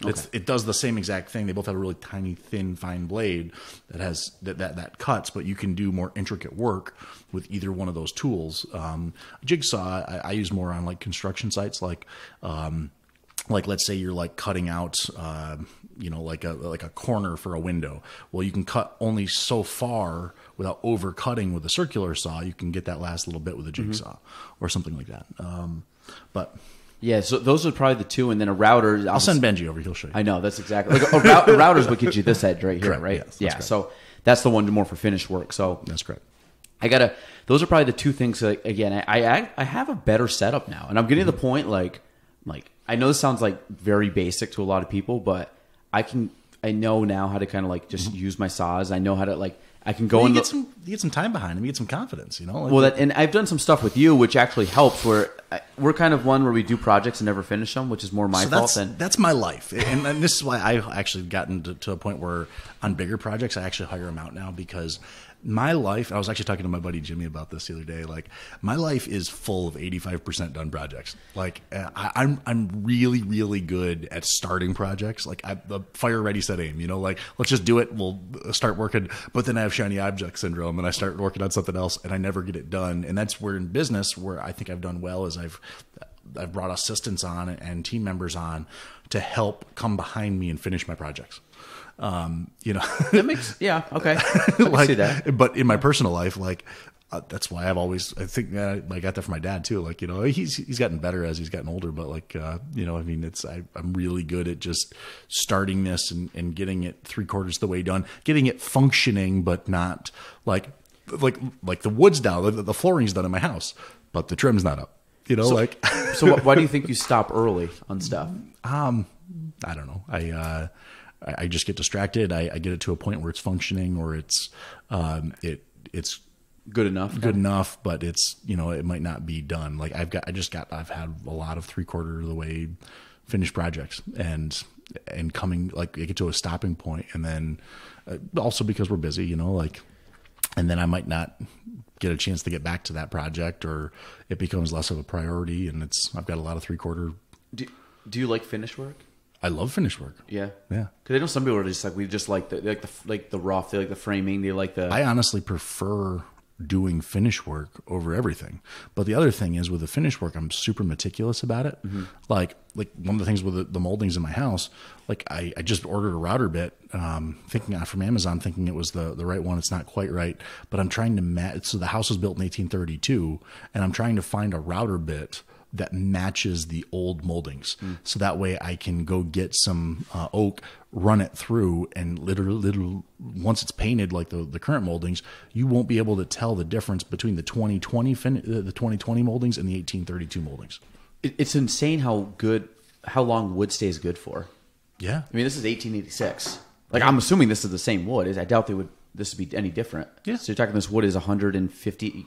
Okay. It does the same exact thing. They both have a really tiny, thin, fine blade that has that cuts, but you can do more intricate work with either one of those tools. Jigsaw, I use more on like construction sites, like let's say you're like cutting out, like a corner for a window. Well, you can cut only so far without overcutting with a circular saw. You can get that last little bit with a jigsaw or something like that. But. Yeah, so those are probably the 2, and then a router. I'll send Benji over; he'll show you. I know that's exactly like a router's what gets you this edge right here, right? Yes, yeah, so that's the one more for finished work. So that's correct. Those are probably the 2 things. Again, I have a better setup now, and I'm getting to the point like I know this sounds like very basic to a lot of people, but I know now how to kind of like just use my saws. I know how to like. I can go you get some time behind him. You get some confidence, and I've done some stuff with you, which actually helps. Where we're kind of one where we do projects and never finish them, which is more my fault. That's my life, and this is why I've actually gotten to a point where on bigger projects I actually hire them out now because my life. I was actually talking to my buddy Jimmy about this the other day. Like my life is full of 85% done projects. Like I'm really really good at starting projects. Like the fire ready set aim. Like let's just do it. We'll start working. But then I have shiny object syndrome, and I start working on something else, and I never get it done. And that's where in business, where I think I've done well, is I've brought assistants on and team members on to help come behind me and finish my projects. That makes okay. I can see that. But in my personal life, that's why I think I got that from my dad too. Like, he's gotten better as he's gotten older, but I'm really good at just starting this and getting it 3/4 the way done, getting it functioning, but not like like the wood's down, the flooring's done in my house, but the trim's not up. You know, So why do you think you stop early on stuff? I don't know. I just get distracted. I get it to a point where it's functioning, or it's Good enough. good enough, but it's, you know, it might not be done. Like I've had a lot of 3/4 of the way finished projects, and coming, like, I get to a stopping point, and then also because we're busy, you know, like, and then I might not get a chance to get back to that project, or it becomes less of a priority, and I've got a lot of 3/4. Do you like finish work? I love finished work. Yeah. Yeah. Because I know some people are just like, we just like the rough, they like the framing, they like the. I honestly prefer doing finish work over everything. But the other thing is, with the finish work, I'm super meticulous about it. Mm-hmm. Like one of the things with the moldings in my house, like I just ordered a router bit, thinking from Amazon, thinking it was the right one. It's not quite right, but I'm trying to match. So the house was built in 1832, and I'm trying to find a router bit that matches the old moldings. So that way I can go get some oak, run it through, and literally once it's painted like the current moldings, you won't be able to tell the difference between the 2020 moldings and the 1832 moldings. It's insane how long wood stays good for. Yeah. I mean, this is 1886. Like, I'm assuming this is the same wood. I doubt this would be any different. Yeah. So you're talking this wood is 150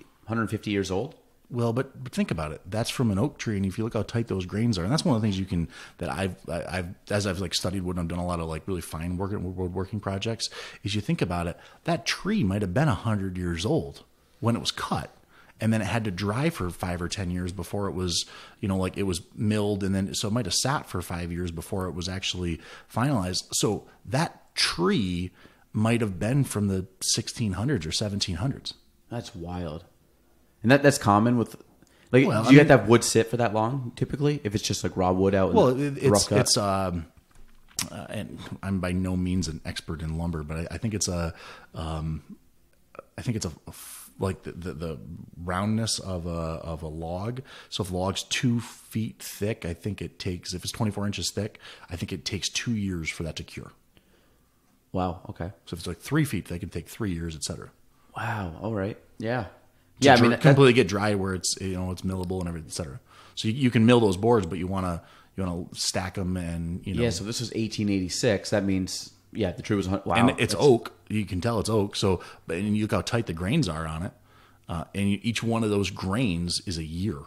years old? Well, but think about it. That's from an oak tree, and if you look how tight those grains are, and that's one of the things I've like studied wood and I've done a lot of like really fine woodworking projects, is you think about it, that tree might have been 100 years old when it was cut, and then it had to dry for 5 or 10 years before it was, you know, like it was milled, and then so it might have sat for 5 years before it was actually finalized. So that tree might have been from the 1600s or 1700s. That's wild. And that's common with, like, well, do you have to have wood sit for that long typically? If it's just like raw wood out? Well, it's and I'm by no means an expert in lumber, but I think it's like the roundness of a log. So if the log's 2 feet thick, I think it takes, if it's 24 inches thick, I think it takes 2 years for that to cure. Wow. Okay. So if it's like 3 feet, they can take 3 years, etc. Wow. All right. Yeah. I mean, completely get dry where it's, you know, it's millable and everything, etc. So you can mill those boards, but you want to stack them, and, you know. Yeah. So this was 1886. That means, yeah, the tree was, wow. And it's oak. You can tell it's oak. So, and you look how tight the grains are on it. And each one of those grains is a year.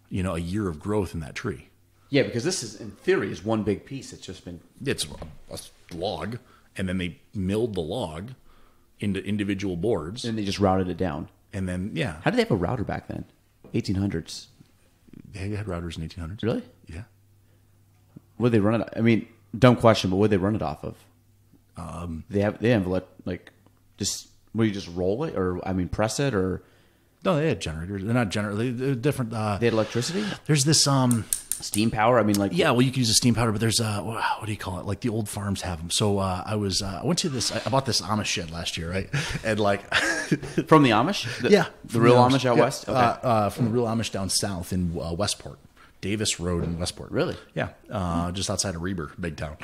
You know, a year of growth in that tree. Yeah, because this is, in theory, is one big piece. It's just been. It's a log, and then they milled the log into individual boards. And they just routed it down. And then, yeah. How did they have a router back then? 1800s. They had routers in 1800s. Really? Yeah. What did they run it? I mean, dumb question, but what did they run it off of? They have like just, will you just roll it, or I mean press it, or? No, they had generators. They're not generators. They're different. They had electricity. There's this steam power. I mean, like, yeah. Well, you can use a steam powder, but there's what do you call it? Like the old farms have them. So I went to this. I bought this Amish shed last year, right? And like from the Amish, the real Amish out west. Okay. From the real Amish down south in Westport. Davis Road in Westport. Really? Yeah. Just outside of Reber, big town.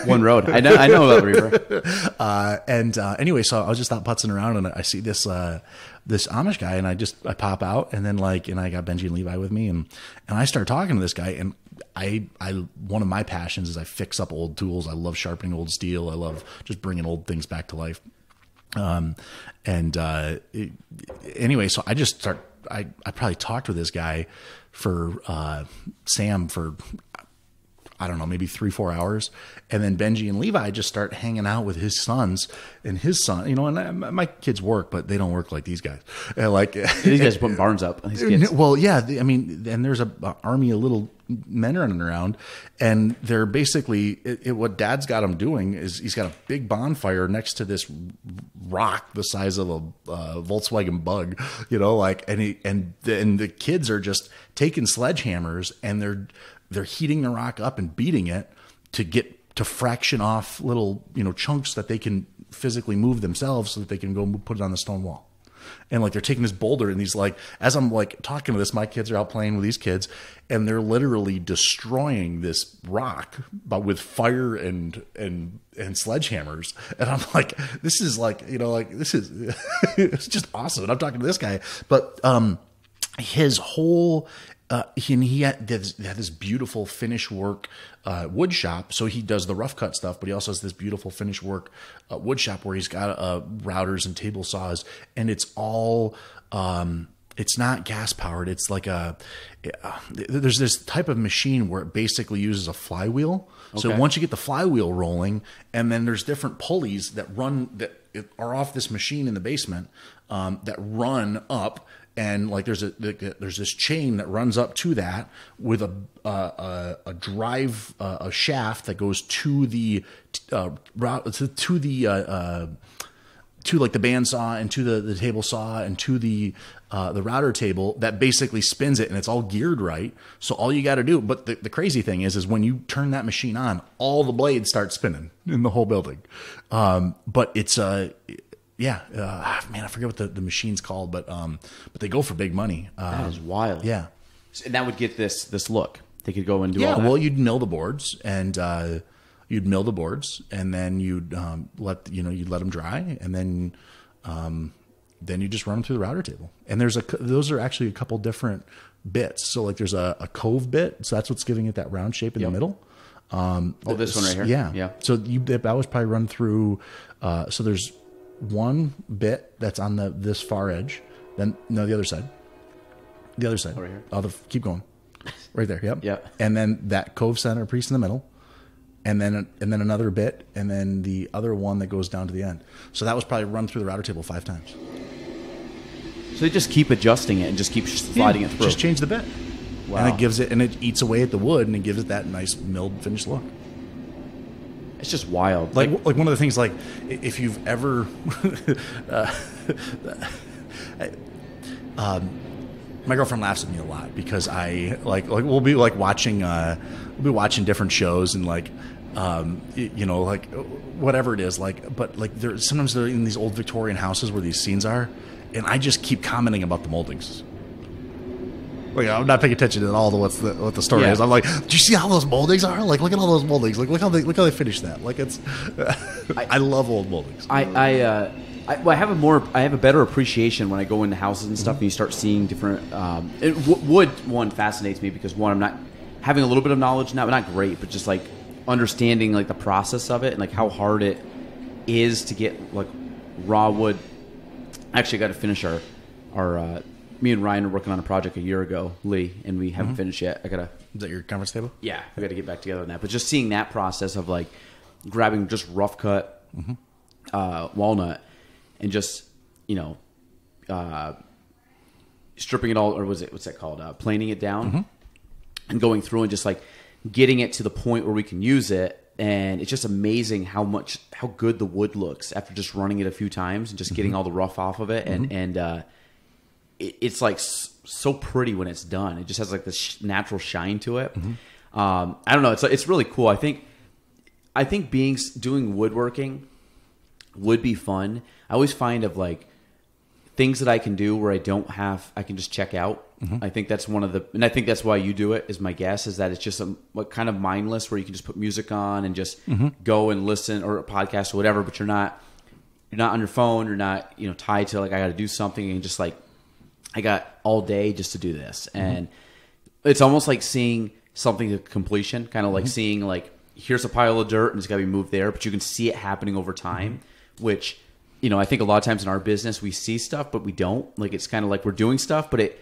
One road. I know about Reber. Anyway, so I was just out putzing around, and I see this Amish guy, and I pop out, and then and I got Benji and Levi with me, and I start talking to this guy, and I one of my passions is I fix up old tools. I love sharpening old steel. I love just bringing old things back to life. Anyway, so I just start. I probably talked with this guy for Sam for, I don't know, maybe 3-4 hours. And then Benji and Levi just start hanging out with his sons, and his son, you know, and my kids work, but they don't work like these guys. And like these guys are putting barns up. These kids. Well, yeah. I mean, and there's a army of little men running around, and they're basically what Dad's got them doing is he's got a big bonfire next to this rock the size of a Volkswagen Bug, you know, like, and the kids are just taking sledgehammers, and they're heating the rock up and beating it to fraction off little, you know, chunks that they can physically move themselves so that they can go put it on the stone wall. And like they're taking this boulder and these like, as I'm like talking to this, my kids are out playing with these kids and they're literally destroying this rock, but with fire and sledgehammers. And I'm like, this is like, you know, like this is, it's just awesome. And I'm talking to this guy, but, his whole, he had this beautiful finish work wood shop. So he does the rough cut stuff, but he also has this beautiful finish work wood shop where he's got routers and table saws, and it's all it's not gas powered. It's like there's this type of machine where it basically uses a flywheel. Okay. So once you get the flywheel rolling, and then there's different pulleys that are off this machine in the basement that run up. And like there's this chain that runs up to that with a drive a shaft that goes to the route to like the bandsaw and to the table saw and to the router table that basically spins it, and it's all geared right. So all you got to do, but the crazy thing is when you turn that machine on, all the blades start spinning in the whole building. But it's man, I forget what the machine's called, but they go for big money. That is wild. Yeah, and that would get this look. They could go and do all that. Well, you'd mill the boards, and then you'd let them dry, and then you just run them through the router table. And those are actually a couple different bits. So like there's a cove bit, so that's what's giving it that round shape in the middle. This one right here. Yeah. So that was probably run through. So there's one bit that's on this far edge, then the other side over here. Keep going right there. Yep. And then that cove center piece in the middle, and then another bit, and then the other one that goes down to the end. So that was probably run through the router table 5 times. So they just keep adjusting it and just keep sliding it through. Just change the bit. Wow. And it eats away at the wood, and it gives it that nice milled finished look. It's just wild. Like one of the things, like if you've ever, my girlfriend laughs at me a lot because I like we'll be watching different shows and like whatever it is, but sometimes they're in these old Victorian houses where these scenes are, and I just keep commenting about the moldings. Like, I'm not paying attention at all to what the story is. I'm like, do you see how those moldings are? Like, look at all those moldings. Like, look how they finish that. Like, it's. I love old moldings. I have a better appreciation when I go into houses and stuff, and you start seeing different. Wood one fascinates me because I'm not having a little bit of knowledge now, but not great, but just like understanding like the process of it and like how hard it is to get like raw wood. Actually, I got to finish our. Me and Ryan were working on a project a year ago, Lee, and we haven't finished yet. Is that your conference table? Yeah, I got to get back together on that. But just seeing that process of like grabbing just rough cut walnut and just stripping it all, or what's that called? Planing it down and going through and just like getting it to the point where we can use it. And it's just amazing how good the wood looks after just running it a few times and just getting all the rough off of it and it's like so pretty when it's done. It just has like this natural shine to it. I don't know. It's really cool. I think doing woodworking would be fun. I always find of like things that I can do where I can just check out. I think that's and I think that's why you do it. Is my guess is that it's just kind of mindless where you can just put music on and just go and listen, or a podcast or whatever. But you're not on your phone. You're not tied to like I got to do something, and just like. I got all day just to do this. And it's almost like seeing something to completion, kind of like seeing like, here's a pile of dirt and it's got to be moved there, but you can see it happening over time, which, I think a lot of times in our business, we see stuff, but we don't. Like, it's kind of like we're doing stuff, but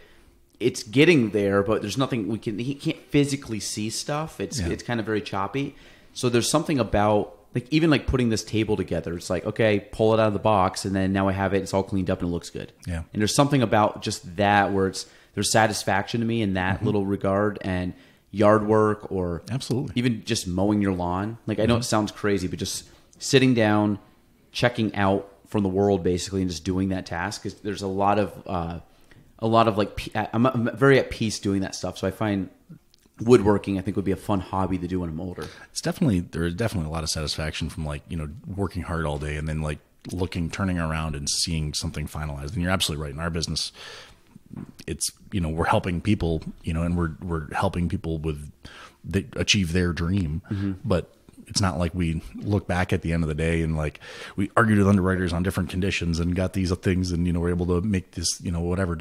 it's getting there, but there's nothing he can't physically see stuff. It's kind of very choppy. So there's something about, like, even like putting this table together, it's like, okay, pull it out of the box, and then now I have it. It's all cleaned up and it looks good. Yeah. And there's something about just that where there's satisfaction to me in that little regard, and yard work or absolutely even just mowing your lawn. Like, I know it sounds crazy, but just sitting down, checking out from the world basically, and just doing that task. Because there's a lot of like, I'm very at peace doing that stuff. So I find woodworking, I think, would be a fun hobby to do when I'm older. There's definitely a lot of satisfaction from like, working hard all day and then like turning around and seeing something finalized. And you're absolutely right. In our business, it's, we're helping people, and we're helping people achieve their dream. But it's not like we look back at the end of the day and like we argued with underwriters on different conditions and got these things and, we're able to make this, whatever,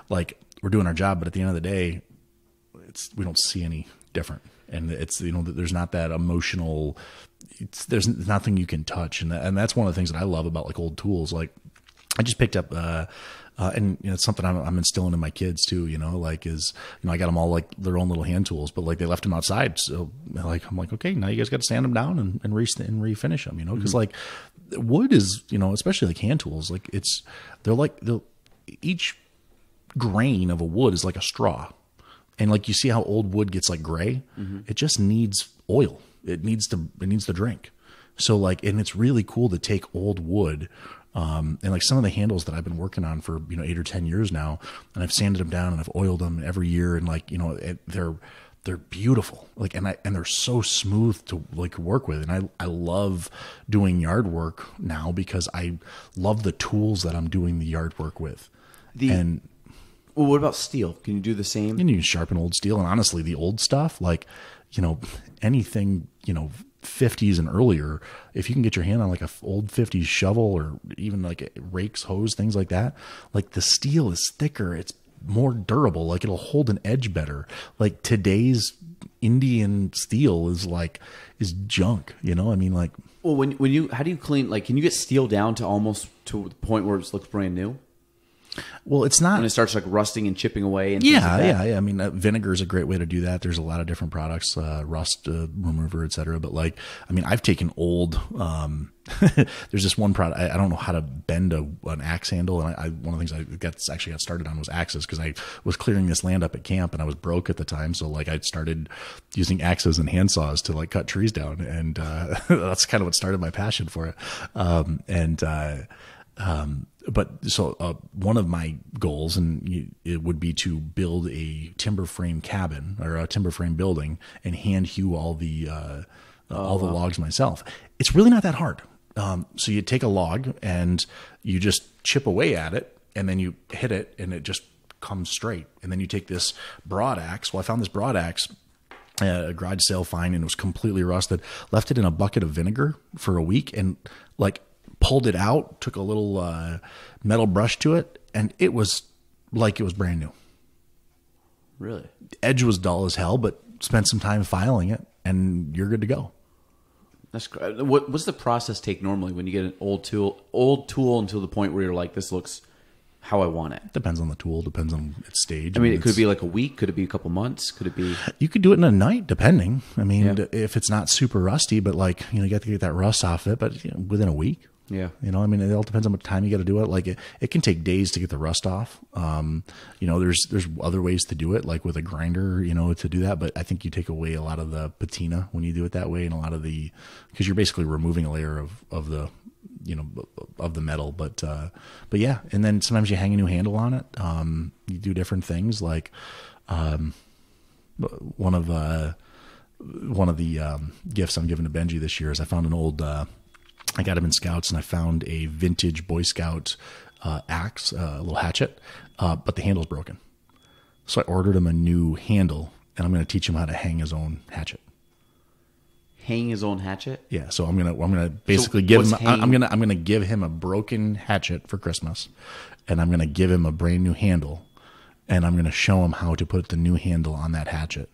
like we're doing our job. But at the end of the day, we don't see any different. And it's, there's not that emotional, there's nothing you can touch. And that's one of the things that I love about like old tools. Like I just picked up, and it's something I'm instilling in my kids too, like I got them all like their own little hand tools, but like they left them outside. So like, I'm like, okay, now you guys got to sand them down and refinish them, cause like wood is, especially like hand tools, like each grain of a wood is like a straw. And like, you see how old wood gets like gray, it just needs oil. It needs to drink. So like, and it's really cool to take old wood, and like some of the handles that I've been working on for, 8 or 10 years now, and I've sanded them down and I've oiled them every year. And like, they're beautiful. Like, and they're so smooth to like work with. And I love doing yard work now because I love the tools that I'm doing the yard work with. Well, what about steel? Can you do the same? And you can sharpen old steel. And honestly, the old stuff, like, anything, 50s and earlier, if you can get your hand on like a old 50s shovel or even like rakes, hose, things like that, like the steel is thicker. It's more durable. Like it'll hold an edge better. Like today's Indian steel is junk, like. Well, how do you clean, like, can you get steel down to almost to the point where it looks brand new? Well, it's not when it starts like rusting and chipping away. And yeah. I mean, vinegar is a great way to do that. There's a lot of different products, rust remover, etc. But like, I mean, I've taken old. There's this one product. I don't know how to bend an axe handle, and one of the things I got started on was axes because I was clearing this land up at camp and I was broke at the time. So like, I started using axes and hand saws to like cut trees down, and that's kind of what started my passion for it. But so one of my goals, it would be to build a timber frame cabin or a timber frame building and hand hew all the logs myself. It's really not that hard. So you take a log and you just chip away at it, and then you hit it, and it just comes straight. And then you take this broad axe. Well, I found this broad axe. A garage sale find, and it was completely rusted. Left it in a bucket of vinegar for a week, and like pulled it out, took a little metal brush to it, and it was like it was brand new. Really? The edge was dull as hell, but spent some time filing it, and you're good to go. That's great. What's the process take normally when you get an old tool until the point where you're like, this looks how I want it? Depends on the tool, depends on its stage. I mean, it could be like a week, could it be a couple months, could it be? You could do it in a night, depending. I mean, if it's not super rusty, but like, you got to get that rust off it, but within a week. Yeah. I mean, it all depends on what time you got to do it. Like it can take days to get the rust off. There's other ways to do it, like with a grinder, to do that. But I think you take away a lot of the patina when you do it that way, and a lot of because you're basically removing a layer of the metal. But yeah. And then sometimes you hang a new handle on it. You do different things. Like, one of the gifts I'm giving to Benji this year is I found an old, I got him in Scouts, and I found a vintage Boy Scout axe, a little hatchet, but the handle's broken. So I ordered him a new handle, and I'm going to teach him how to hang his own hatchet. Hang his own hatchet? Yeah. So I'm gonna basically give him. I'm gonna give him a broken hatchet for Christmas, and I'm gonna give him a brand new handle, and I'm gonna show him how to put the new handle on that hatchet,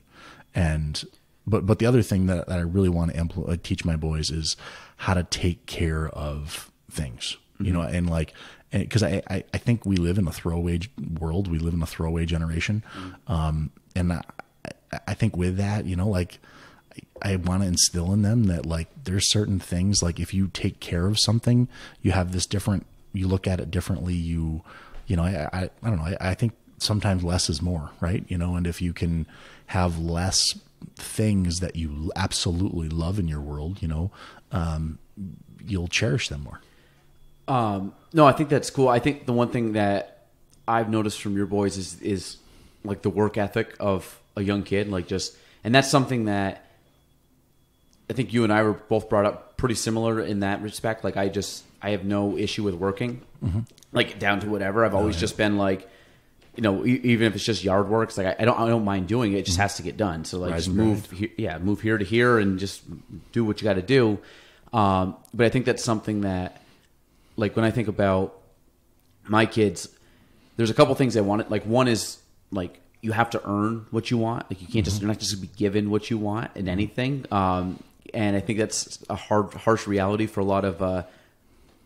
and. But the other thing that I really want to teach my boys is how to take care of things, and like, because I think we live in a throwaway world. We live in a throwaway generation. And I think with that, like, I want to instill in them that like, there's certain things, like if you take care of something, you have this different, you look at it differently. I don't know. I think sometimes less is more, right? And if you can have less things that you absolutely love in your world, you'll cherish them more. No, I think that's cool. I think the one thing that I've noticed from your boys is like the work ethic of a young kid, and that's something that I think you and I were both brought up pretty similar in that respect. Like I have no issue with working, like down to whatever. I've always just been like, you know, even if it's just yard work, it's like I don't mind doing it. It just has to get done. So like just move here to here and just do what you got to do. But I think that's something that, like when I think about my kids, there's a couple things I want. Like one is like you have to earn what you want. Like you can't you're not just gonna be given what you want in anything. And I think that's a harsh reality for a lot of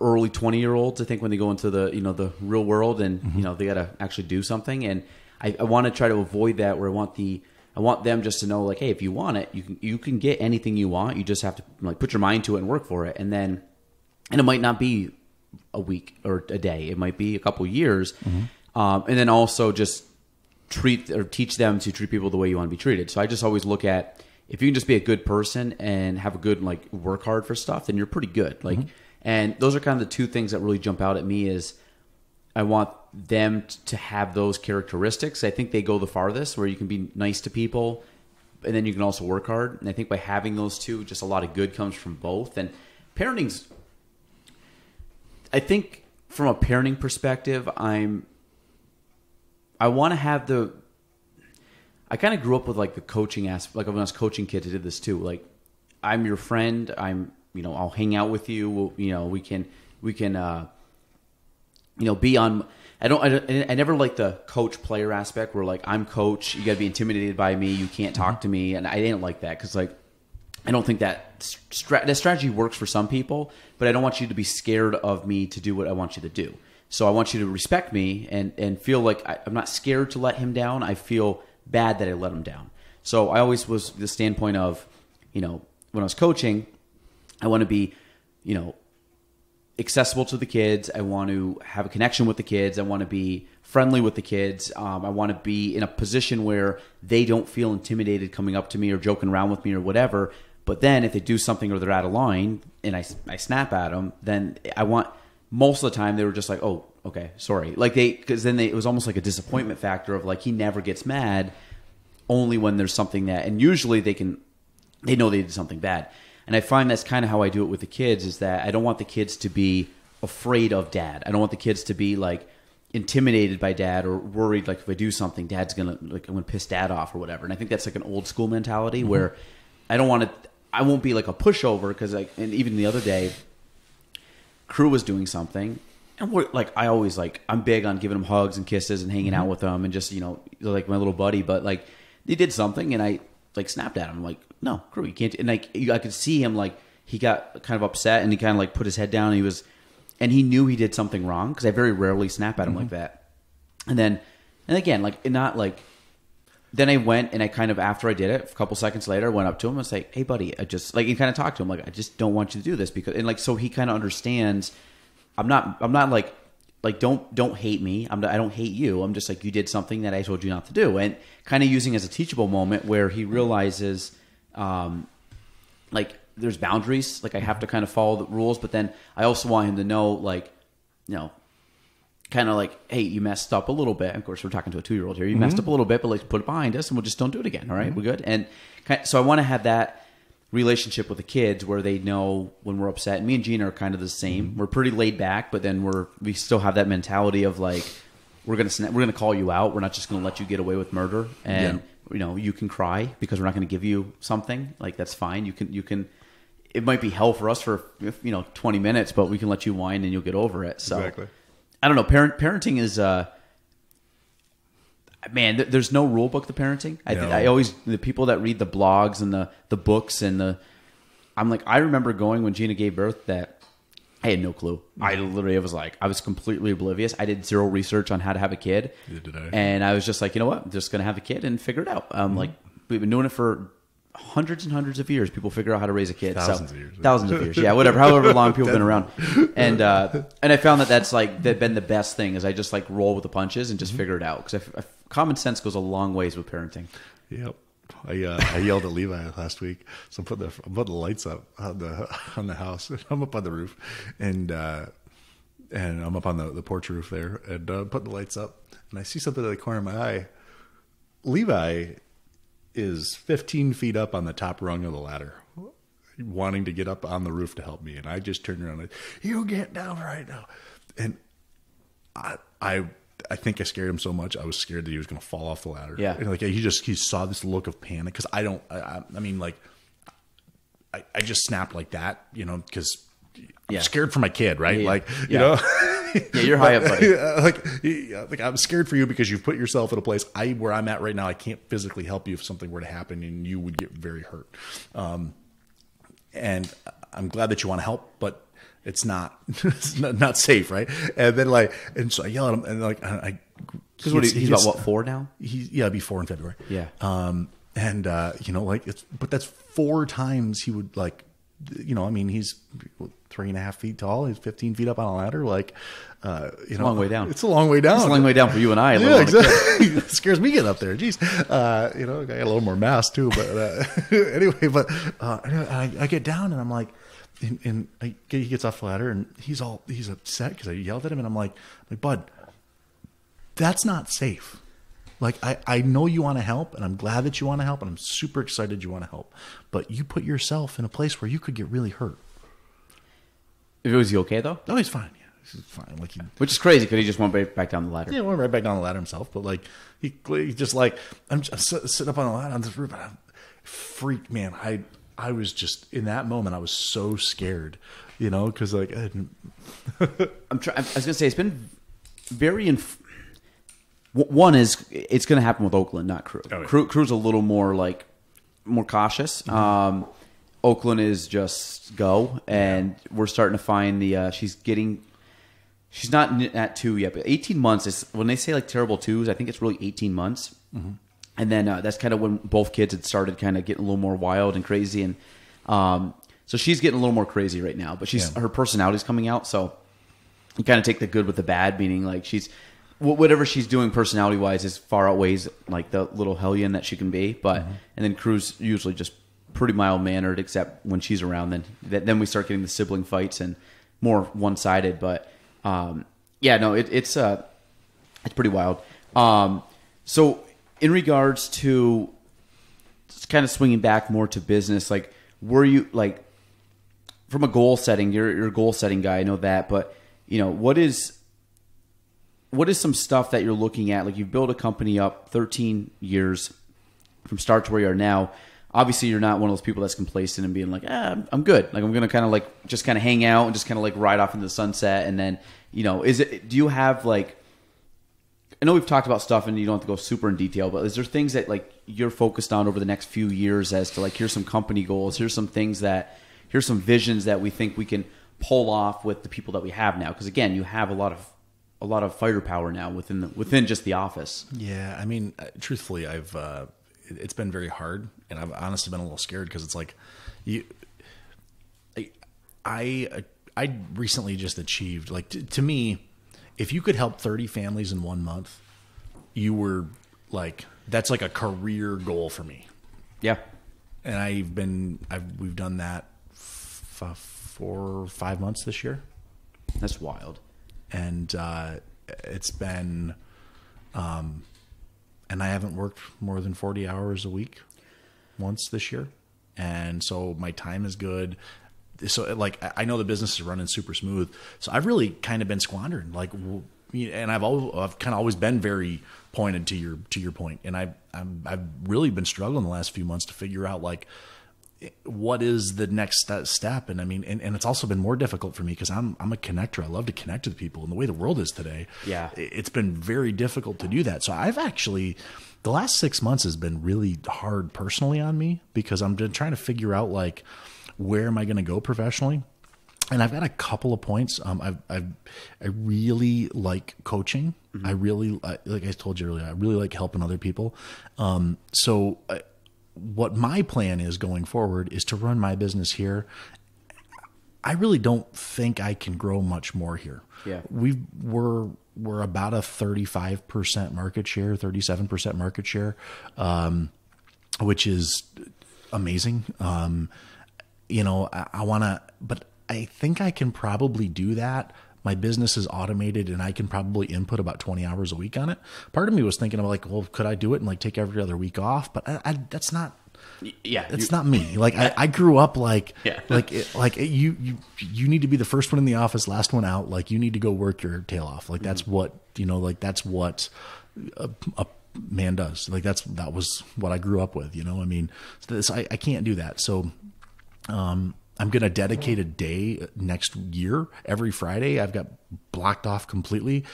early 20-year-olds. I think when they go into the real world and they got to actually do something. And I want to try to avoid that. Where I want them just to know, like, hey, if you want it, you can get anything you want. You just have to like put your mind to it and work for it. And it might not be a week or a day. It might be a couple years. And then also just teach them to treat people the way you want to be treated. So I just always look at, if you can just be a good person and have a good, like, work hard for stuff, then you're pretty good. Like, and those are kind of the two things that really jump out at me is I want them to have those characteristics. I think they go the farthest, where you can be nice to people and then you can also work hard. And I think by having those two, just a lot of good comes from both. And parenting's, I think from a parenting perspective, I want to have I kind of grew up with like the coaching aspect. Like when I was coaching kids, I did this too. Like, I'm your friend. I'll hang out with you. We can be on. I never like the coach player aspect where like I'm coach. You got to be intimidated by me. You can't talk to me. And I didn't like that because like I don't think that strategy works for some people. But I don't want you to be scared of me to do what I want you to do. So I want you to respect me and feel like I'm not scared to let him down. I feel bad that I let him down. So I always was the standpoint of, when I was coaching, I want to be, accessible to the kids. I want to have a connection with the kids. I want to be friendly with the kids. I want to be in a position where they don't feel intimidated coming up to me or joking around with me or whatever. But then if they do something or they're out of line and I snap at them, then most of the time they were just like, oh, okay, sorry. Like because then it was almost like a disappointment factor of like, he never gets mad only when there's something and usually they know they did something bad. And I find that's kind of how I do it with the kids, is that I don't want the kids to be afraid of dad. I don't want the kids to be like intimidated by dad or worried like if I do something, I'm gonna piss dad off or whatever. And I think that's like an old school mentality where I won't be like a pushover because and even the other day, Crew was doing something, and I'm big on giving them hugs and kisses and hanging out with them and just like my little buddy. But like they did something and I like snapped at him like, no, Crew, you can't. And like I could see him like he got kind of upset and he kind of like put his head down and he knew he did something wrong because I very rarely snap at him like that. And again like not like. Then I went and I kind of, after I did it, a couple seconds later, I went up to him and was like, hey, buddy, I just, like, and kind of talked to him, like, I just don't want you to do this because, and like, so he kind of understands, I'm not like, don't hate me. I don't hate you. I'm just like, you did something that I told you not to do. And kind of using as a teachable moment where he realizes, like, there's boundaries. Like, I have to kind of follow the rules, but then I also want him to know, like, kind of like, hey, you messed up a little bit. Of course, we're talking to a 2-year-old here. You messed up a little bit, but let's put it behind us and we'll just don't do it again. All right, we're good. And so I want to have that relationship with the kids where they know when we're upset. And me and Gina are kind of the same. We're pretty laid back, but then we still have that mentality of like, we're gonna call you out. We're not just gonna let you get away with murder. And you can cry because we're not gonna give you something. Like that's fine. You can. It might be hell for us for 20 minutes, but we can let you whine and you'll get over it. So. Exactly. I don't know. Parenting is, man. There's no rule book to parenting. I always the people that read the blogs and the books and I'm like, I remember going when Gina gave birth that I had no clue. I was completely oblivious. I did zero research on how to have a kid, and I was just like, you know what, I'm just gonna have a kid and figure it out. Like we've been doing it for hundreds and hundreds of years. People figure out how to raise a kid. Thousands of years. Yeah, whatever. However long people have been around. And I found that's been the best thing is I just like roll with the punches and just figure it out because common sense goes a long ways with parenting. Yep. I yelled at Levi last week. So I'm putting the lights up on the house. I'm up on the roof, and I'm up on the porch roof there, and putting the lights up. And I see something in the corner of my eye. Levi is 15 feet up on the top rung of the ladder. wanting to get up on the roof to help me. And I just turned around and you get down right now. And I think I scared him so much. I was scared that he was going to fall off the ladder. Yeah. And like, he saw this look of panic. Cause I mean, like I just snapped like that, you know, cause I'm scared for my kid. Right. Yeah. Like, you know, yeah, you're high up, buddy. like I'm scared for you because you've put yourself in a place where I'm at right now. I can't physically help you if something were to happen and you would get very hurt. And I'm glad that you want to help, but it's not safe. Right. And then so I yell at him and he's about what, 4 now? He'll be 4 in February. Yeah. You know, but that's 4 times he would you know, I mean, he's 3.5 feet tall. He's 15 feet up on a ladder. You know, long way down. It's a long way down. It's a long way down for you and I. Yeah, exactly. It scares me getting up there. Jeez. You know, I got a little more mass too, but anyway, I get down and I'm like, and he gets off the ladder and he's upset because I yelled at him and I'm like, bud, that's not safe. Like, I know you want to help, and I'm glad that you want to help, and I'm super excited you want to help. But you put yourself in a place where you could get really hurt. Was he okay, though? Oh, he's fine. Yeah, he's fine. Which is crazy, because he just went back down the ladder. Yeah, went right back down the ladder himself. But, he just, I'm sitting up on the ladder on this roof, and I'm freaked, man. I was just, in that moment, I was so scared, you know, because, I was going to say, it's been very... One is it's going to happen with Oakland, not Crew. Oh, yeah. Crew's a little more more cautious. Mm-hmm. Oakland is just go, and we're starting to find she's not at 2 yet, but 18 months is when they say terrible twos. I think it's really 18 months, mm-hmm. And then that's kind of when both kids had started kind of getting a little more wild and crazy, and so she's getting a little more crazy right now. But her personality's coming out, so you kind of take the good with the bad, meaning she's. Whatever she's doing personality-wise is far outweighs the little hellion that she can be. But mm-hmm. And then Crew's usually just pretty mild-mannered, except when she's around. Then we start getting the sibling fights and more one-sided. But it's pretty wild. So in regards to kind of swinging back more to business, were you from a goal setting? You're a goal setting guy, I know that. But you know what is some stuff that you're looking at? You've built a company up 13 years from start to where you are now. Obviously, you're not one of those people that's complacent and being I'm good. I'm going to kind of just kind of hang out and just kind of ride off into the sunset. And then, you know, do you have I know we've talked about stuff and you don't have to go super in detail, but is there things that you're focused on over the next few years as to here's some company goals, here's some visions that we think we can pull off with the people that we have now? Because again, you have a lot of fighter power now within just the office. Yeah, I mean, truthfully, it's been very hard, and I've honestly been a little scared because it's I recently just achieved to me, if you could help 30 families in 1 month, you were that's a career goal for me. Yeah, and we've done that 4 or 5 months this year. That's wild. And it's been, and I haven't worked more than 40 hours a week once this year. And so my time is good. So I know the business is running super smooth. So I've really kind of been squandering, and I've kind of always been very pointed to your point. And I've really been struggling the last few months to figure out what is the next step. And I mean, and it's also been more difficult for me because I'm a connector. I love to connect to the people, and the way the world is today, it's been very difficult to do that. So I've actually, the last 6 months has been really hard personally on me because I'm trying to figure out where am I going to go professionally. And I've got a couple of points. I really like coaching. Mm-hmm. I really, like I told you earlier, I really like helping other people. What my plan is going forward is to run my business here. I really don't think I can grow much more here. Yeah. We're about a 35% market share, 37% market share, which is amazing. You know, I want to, but I think I can probably do that. My business is automated and I can probably input about 20 hours a week on it. Part of me was thinking of well, could I do it and take every other week off? But that's not Yeah. It's not me. Like I grew up like, Yeah. you need to be the first one in the office, last one out. Like you need to go work your tail off. Like that's what, that's what a man does. Like that was what I grew up with, I mean, I can't do that. So, I'm going to dedicate a day next year. Every Friday I've got blocked off completely,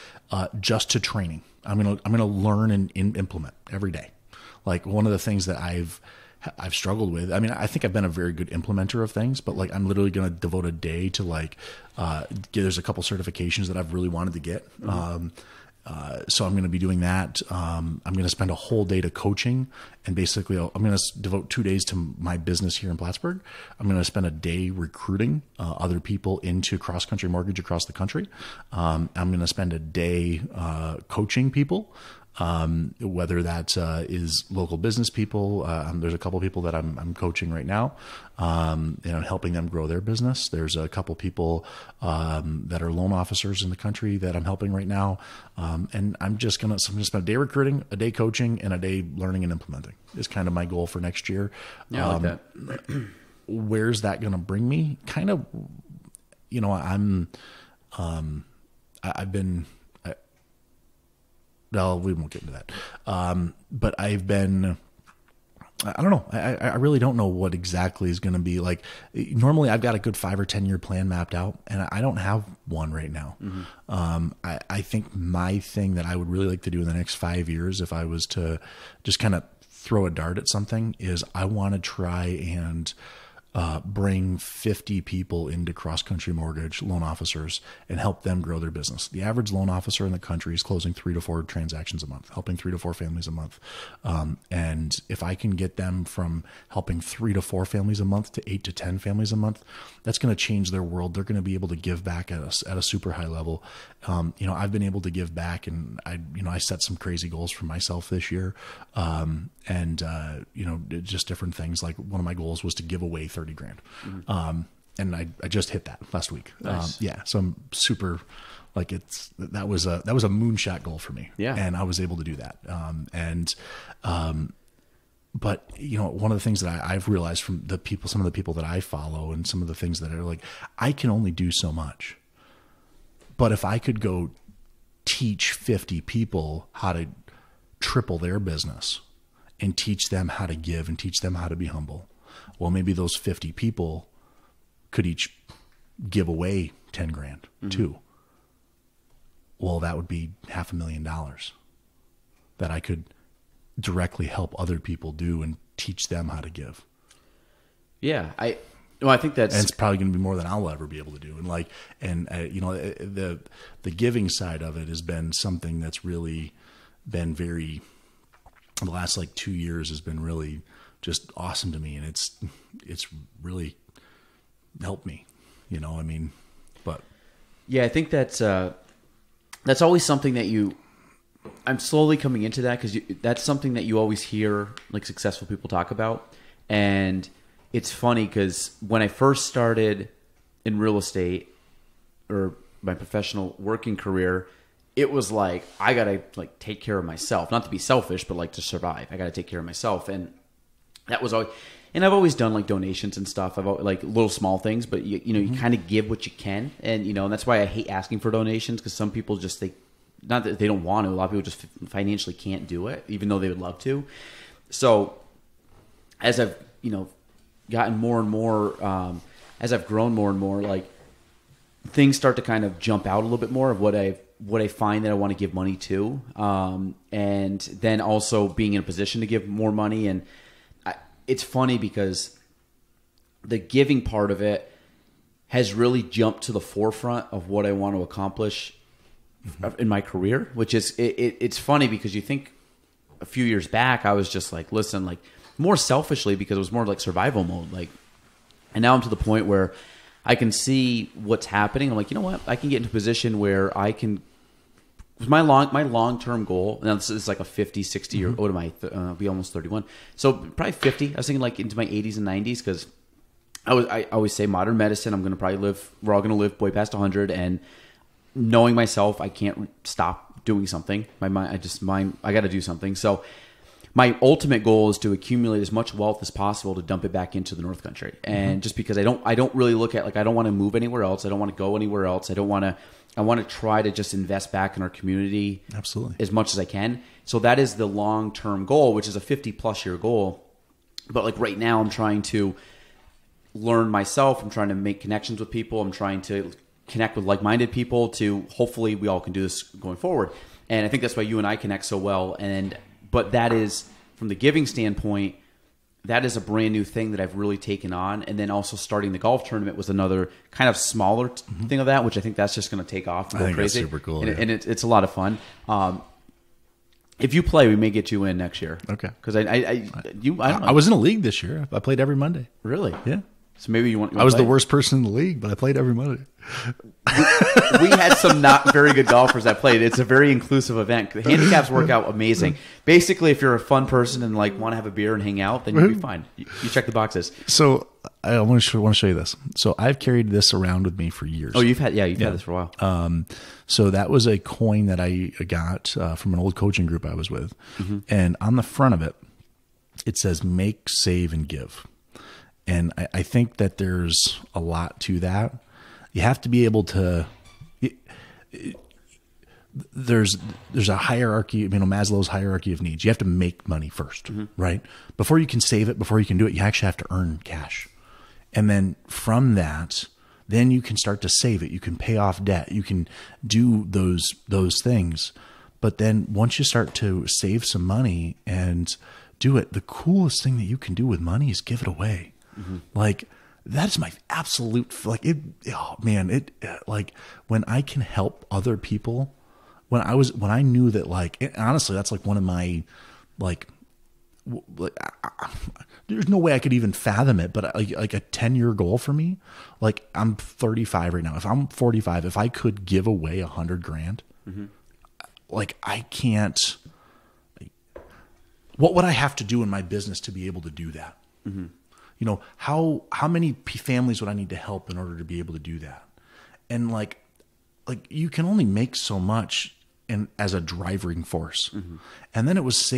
just to training. I'm going to learn and implement every day. Like one of the things that I've struggled with. I mean, I think I've been a very good implementer of things, but like I'm literally going to devote a day to like, there's a couple certifications that I've really wanted to get. So I'm going to be doing that. I'm going to spend a whole day to coaching, and basically I'm going to devote 2 days to my business here in Plattsburgh. I'm going to spend a day recruiting other people into cross-country mortgage across the country. I'm going to spend a day coaching people. Whether that is local business people. There's a couple people that I'm coaching right now, helping them grow their business. There's a couple people that are loan officers in the country that I'm helping right now. And I'm just going to spend a day recruiting, a day coaching, and a day learning and implementing is kind of my goal for next year. Yeah, I like that. Where's that going to bring me? Kind of, I've been... Well, we won't get into that. But I've been, I don't know. I really don't know what exactly is going to be like. Normally I've got a good 5 or 10 year plan mapped out, and I don't have one right now. I think my thing that I would really like to do in the next 5 years, if I was to just kind of throw a dart at something, is I want to try and bring 50 people into cross-country mortgage loan officers and help them grow their business. The average loan officer in the country is closing 3 to 4 transactions a month, helping 3 to 4 families a month. And if I can get them from helping 3 to 4 families a month to 8 to 10 families a month, that's going to change their world. They're going to be able to give back at a super high level. I've been able to give back, and I set some crazy goals for myself this year. Just different things. Like one of my goals was to give away $30,000. And I just hit that last week. Nice. So I'm super, like that was a moonshot goal for me. Yeah. And I was able to do that. But one of the things that I've realized from some of the people that I follow, and some of the things that are like, I can only do so much, but if I could go teach 50 people how to triple their business and teach them how to give and teach them how to be humble, well, maybe those 50 people could each give away $10,000 too. Well, that would be $500,000 that I could directly help other people do and teach them how to give. Yeah. I think that's, and it's probably going to be more than I'll ever be able to do. And the giving side of it has been something that's really been the last 2 years has been really just awesome to me. And it's really helped me, but yeah, I think that's always something that I'm slowly coming into that, because that's something that you always hear like successful people talk about. And it's funny because when I first started in real estate, or my professional working career, it was like, I got to take care of myself, not to be selfish, but to survive. I got to take care of myself. And that was always, and I've always done donations and stuff. I've little small things, but you kind of give what you can. And, and that's why I hate asking for donations, because some people just, not that they don't want to, a lot of people just financially can't do it, even though they would love to. So as I've, gotten more and more, as I've grown more and more, things start to kind of jump out a little bit more of what I find that I want to give money to. And then also being in a position to give more money. And it's funny because the giving part of it has really jumped to the forefront of what I want to accomplish in my career, which is, it's funny because you think a few years back, I was just listen, more selfishly, because it was more survival mode. And now I'm to the point where I can see what's happening. I'm you know what? I can get into a position where I can, my long-term goal, now this is a 50, 60 year, what am I, I'll be almost 31. So probably 50. I was thinking into my 80s and 90s, because I always say modern medicine, I'm going to probably we're all going to live way past 100. And knowing myself, I can't stop doing something. My mind, I got to do something. So my ultimate goal is to accumulate as much wealth as possible to dump it back into the North Country. And just because I don't really look at, like, I don't want to move anywhere else. I don't want to go anywhere else. I want to try to just invest back in our community. Absolutely. As much as I can. So that is the long-term goal, which is a 50+ year goal. But like right now I'm trying to learn myself. I'm trying to make connections with people. I'm trying to connect with like-minded people to hopefully we all can do this going forward. And I think that's why you and I connect so well. But that is, from the giving standpoint, that is a brand new thing that I've really taken on. And then also starting the golf tournament was another kind of smaller thing of that, which I think that's just going to take off and go crazy. That's super cool. And it's a lot of fun. If you play, we may get you in next year. Okay. Because I don't know. I was in a league this year. I played every Monday. Really? Yeah. So maybe you want. I was the worst person in the league, but I played every Monday. We had some not very good golfers that played. It's a very inclusive event. The handicaps work out amazing. Basically, if you're a fun person and like want to have a beer and hang out, then you'll be fine. You check the boxes. So I want to show you this. So I've carried this around with me for years. Oh, you've had this for a while. So that was a coin that I got from an old coaching group I was with, and on the front of it, it says "Make, Save, and Give." And I think that there's a lot to that. You have to be able to. There's a hierarchy, you know, Maslow's hierarchy of needs. You have to make money first, right? Before you can save it, before you can do it, you actually have to earn cash. And then from that, then you can start to save it. You can pay off debt. You can do those things. But then once you start to save some money and do it, the coolest thing that you can do with money is give it away. Like, that's my absolute, like, like when I can help other people, when I knew that, like, honestly, that's like one of my, there's no way I could even fathom it, but like a 10-year goal for me, like, I'm 35 right now. If I'm 45, if I could give away $100,000, like, I can't, what would I have to do in my business to be able to do that? You know, how many families would I need to help in order to be able to do that? And like you can only make so much as a driving force. And then it was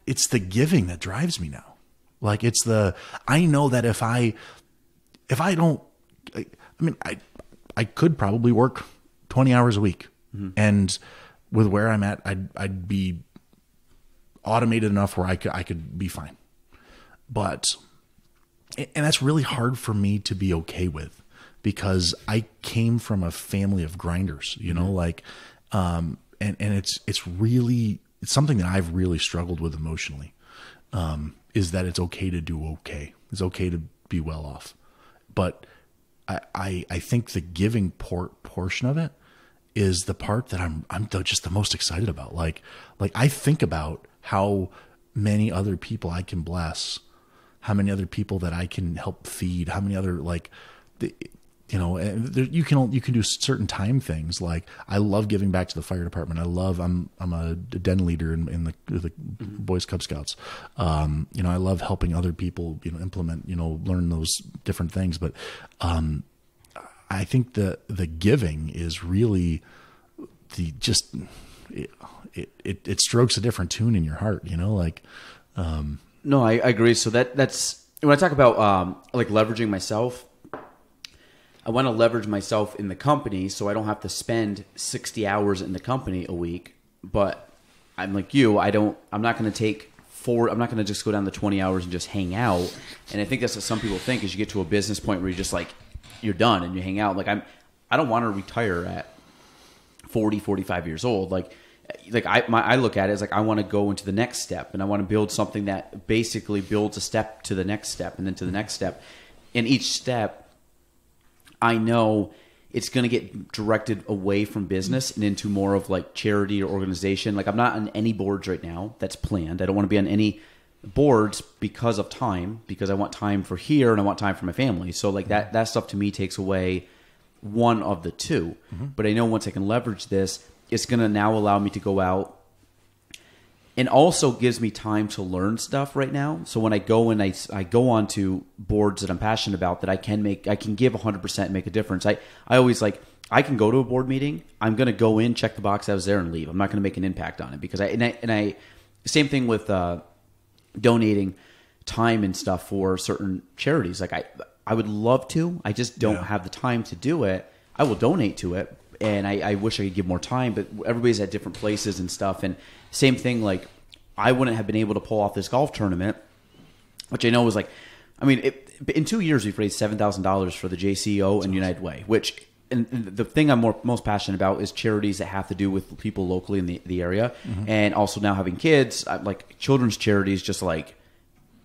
it's the giving that drives me now. Like, I know that if I don't, I could probably work 20 hours a week, and with where I'm at, I'd be automated enough where I could be fine. But, and that's really hard for me to be okay with, because I came from a family of grinders, you know, like, and it's something that I've really struggled with emotionally, is that it's okay to do okay. It's okay to be well off. But I think the giving portion of it is the part that I'm just the most excited about. Like I think about how many other people I can bless, how many other people that I can help feed, how many other, you can do certain time things. Like, I love giving back to the fire department. I'm a den leader in the Boys Cub Scouts. I love helping other people, implement, learn those different things. But I think the giving is really it strokes a different tune in your heart, No, I agree. So that's when I talk about like leveraging myself. I want to leverage myself in the company so I don't have to spend 60 hours in the company a week. But I'm like you. I'm not going to I'm not going to just go down the 20 hours and just hang out. And I think that's what some people think, is you get to a business point where you're just like, you're done and you hang out. Like, I don't want to retire at 40, 45 years old. I look at it as like, I want to go into the next step, and I want to build something that basically builds a step to the next step and then to the next step. In each step, I know it's going to get directed away from business and into more of like charity or organization. Like, I'm not on any boards right now. That's planned. I don't want to be on any boards because of time, because I want time for here and I want time for my family. So like that stuff to me takes away one of the two. But I know once I can leverage this, it's going to now allow me to go out, and also gives me time to learn stuff right now. So when I go and I go onto boards that I'm passionate about, that I can give 100% and make a difference. I always I can go to a board meeting. I'm going to go in, check the box I was there, and leave. I'm not going to make an impact on it, because same thing with donating time and stuff for certain charities. Like I would love to. I just don't have the time to do it. I will donate to it, and I wish I could give more time, but everybody's at different places and stuff. And same thing, like I wouldn't have been able to pull off this golf tournament, which I know was like, I mean, in 2 years we've raised $7,000 for the JCO and United Way, which, and the thing I'm most passionate about is charities that have to do with people locally in the area, and also now having kids, like children's charities. Just like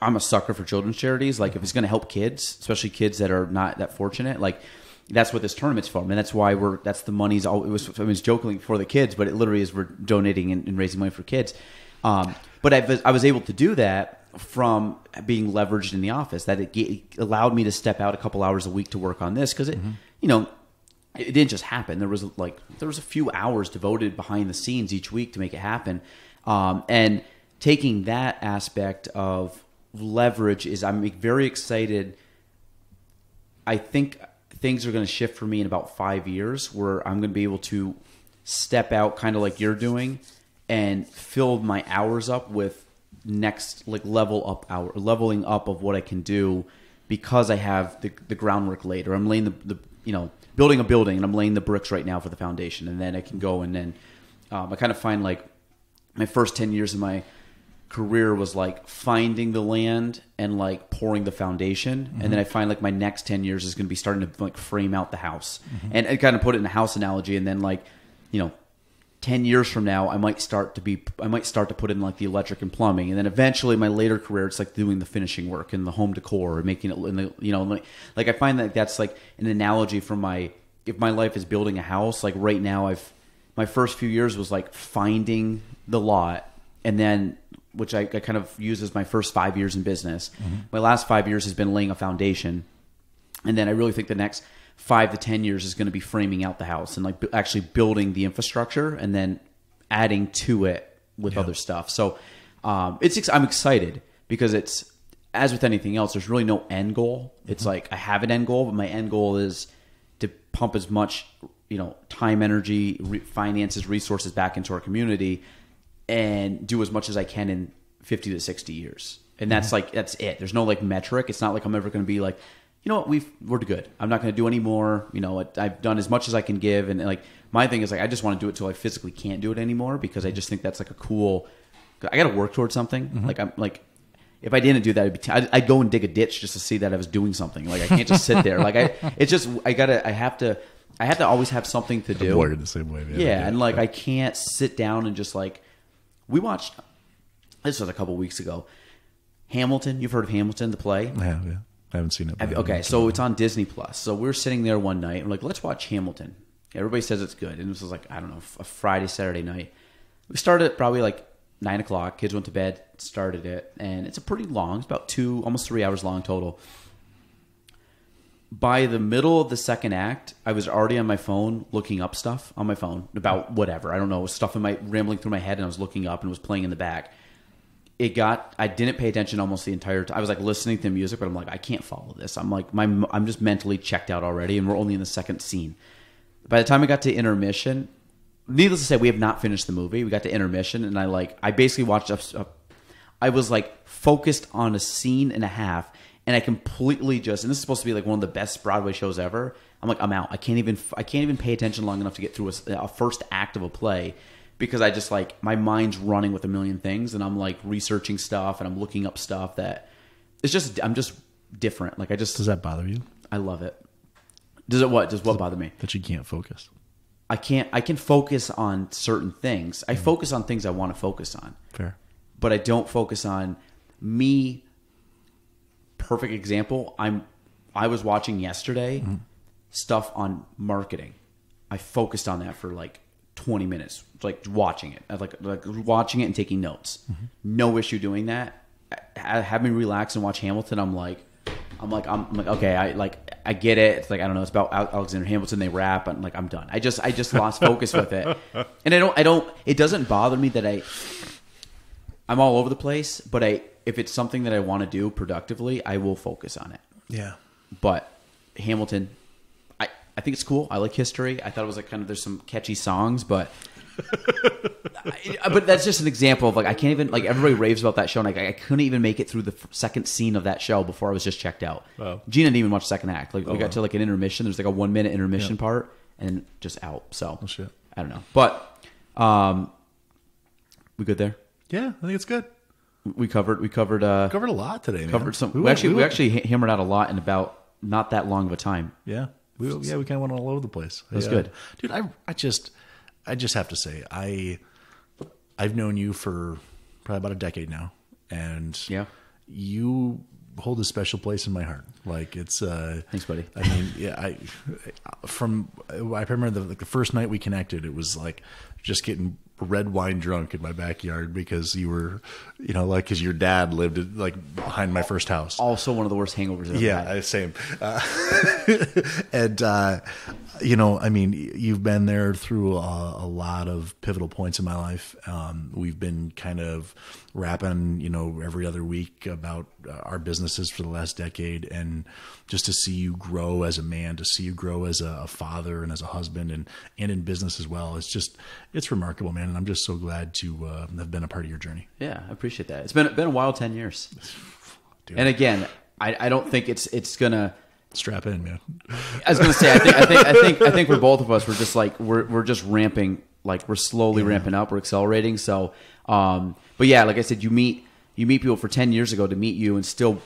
I'm a sucker for children's charities. Like if it's going to help kids, especially kids that are not that fortunate, like that's what this tournament's for, and that's why that's the money's all. It was jokingly for the kids, but it literally is we're donating and raising money for kids. But I was able to do that from being leveraged in the office. That it allowed me to step out a couple hours a week to work on this because it, it didn't just happen. There was a few hours devoted behind the scenes each week to make it happen, and taking that aspect of leverage I'm very excited. I think things are going to shift for me in about 5 years, where I'm going to be able to step out, kind of like you're doing, and fill my hours up with next leveling up of what I can do, because I have the groundwork laid, or I'm laying the building a building and I'm laying the bricks right now for the foundation, and then I can go and then I kind of find like my first 10 years of my career was like finding the land and like pouring the foundation, and then I find like my next 10 years is going to be starting to like frame out the house, and kind of put it in a house analogy, and then like 10 years from now, I might start to put in like the electric and plumbing, and then eventually my later career, it's like doing the finishing work and the home decor and making it, like I find that that's like an analogy for if my life is building a house. Like right now, my first few years was like finding the lot, and then which I kind of use as my first 5 years in business. My last 5 years has been laying a foundation, and then I really think the next 5 to 10 years is going to be framing out the house and like actually building the infrastructure and then adding to it with other stuff. So I'm excited because it's, as with anything else, there's really no end goal. It's like I have an end goal, but my end goal is to pump as much time, energy, finances, resources back into our community and do as much as I can in 50 to 60 years. And that's that's it. There's no like metric. It's not like I'm ever going to be like, you know what, we're good. I'm not going to do any more. I've done as much as I can give. And like my thing is like I just want to do it till I physically can't do it anymore, because I just think that's like a cool. I got to work towards something. Like I'm like, if I didn't do that, I'd go and dig a ditch just to see that I was doing something. Like I can't just sit there. Like I have to always have something to do. Wired the same way. Man. Yeah, and like I can't sit down and just like. We watched, this was a couple weeks ago, Hamilton. You've heard of Hamilton, the play? Yeah. I haven't seen it. Okay, so it's on Disney Plus. So we're sitting there one night, and we're like, let's watch Hamilton. Everybody says it's good. And this was like, I don't know, a Friday, Saturday night. We started at probably like 9 o'clock. Kids went to bed, started it. And it's a pretty long, it's about almost 3 hours long total. By the middle of the second act, I was already on my phone looking up stuff on my phone about whatever. I don't know, stuff rambling through my head, and I was looking up and it was playing in the back. I didn't pay attention almost the entire time. I was like listening to music, but I'm like, I can't follow this. I'm like, I'm just mentally checked out already, and we're only in the second scene. By the time I got to intermission, needless to say, we have not finished the movie. We got to intermission, and I basically watched I was like focused on a scene and a half. And I completely and this is supposed to be like one of the best Broadway shows ever. I'm like, I'm out. I can't even pay attention long enough to get through a first act of a play, because I just like, my mind's running with a million things, and I'm like researching stuff and I'm looking up stuff that I'm just different. Like Does that bother you? I love it. Does what bother me? That you can't focus. I can focus on certain things. I focus on things I want to focus on. Fair. But I don't focus on me. Perfect example. I was watching yesterday stuff on marketing. I focused on that for like 20 minutes, like watching it. I like watching it and taking notes. No issue doing that. Have me relax and watch Hamilton. I'm like, okay, I get it. It's like, I don't know. It's about Alexander Hamilton. They rap. I'm like, I'm done. I just lost focus with it. And it doesn't bother me that I'm all over the place, but if it's something that I want to do productively, I will focus on it. Yeah. But Hamilton, I think it's cool. I like history. I thought it was like kind of, there's some catchy songs, but But that's just an example of like I can't even like everybody raves about that show, and like I couldn't even make it through the second scene of that show before I was just checked out. Wow. Gina didn't even watch the second act. Like we got to like an intermission. There's like a 1 minute intermission part, and just out. So shit. I don't know, but we good there? Yeah, I think it's good. We covered a lot today. Man. Covered some. We actually hammered out a lot in about not that long of a time. Yeah, we kind of went all over the place. It was good, dude. I just have to say I've known you for probably about a decade now, and you hold a special place in my heart. Like it's thanks, buddy. I mean, I remember the first night we connected, it was like just getting red wine drunk in my backyard because you were, like because your dad lived like behind my first house. Also one of the worst hangovers I've ever had. Same. And I mean, you've been there through a lot of pivotal points in my life. We've been kind of rapping, every other week about our businesses for the last decade, and just to see you grow as a man, to see you grow as a father and as a husband, and in business as well. It's remarkable, man. And I'm just so glad to have been a part of your journey. Yeah, I appreciate that. It's been a wild 10 years. Dude. And again, I don't think it's gonna strap in, man. I was gonna say, I think for both of us, we're just like we're just ramping, like we're slowly ramping up, we're accelerating. So, but yeah, like I said, you meet people for 10 years ago to meet you and still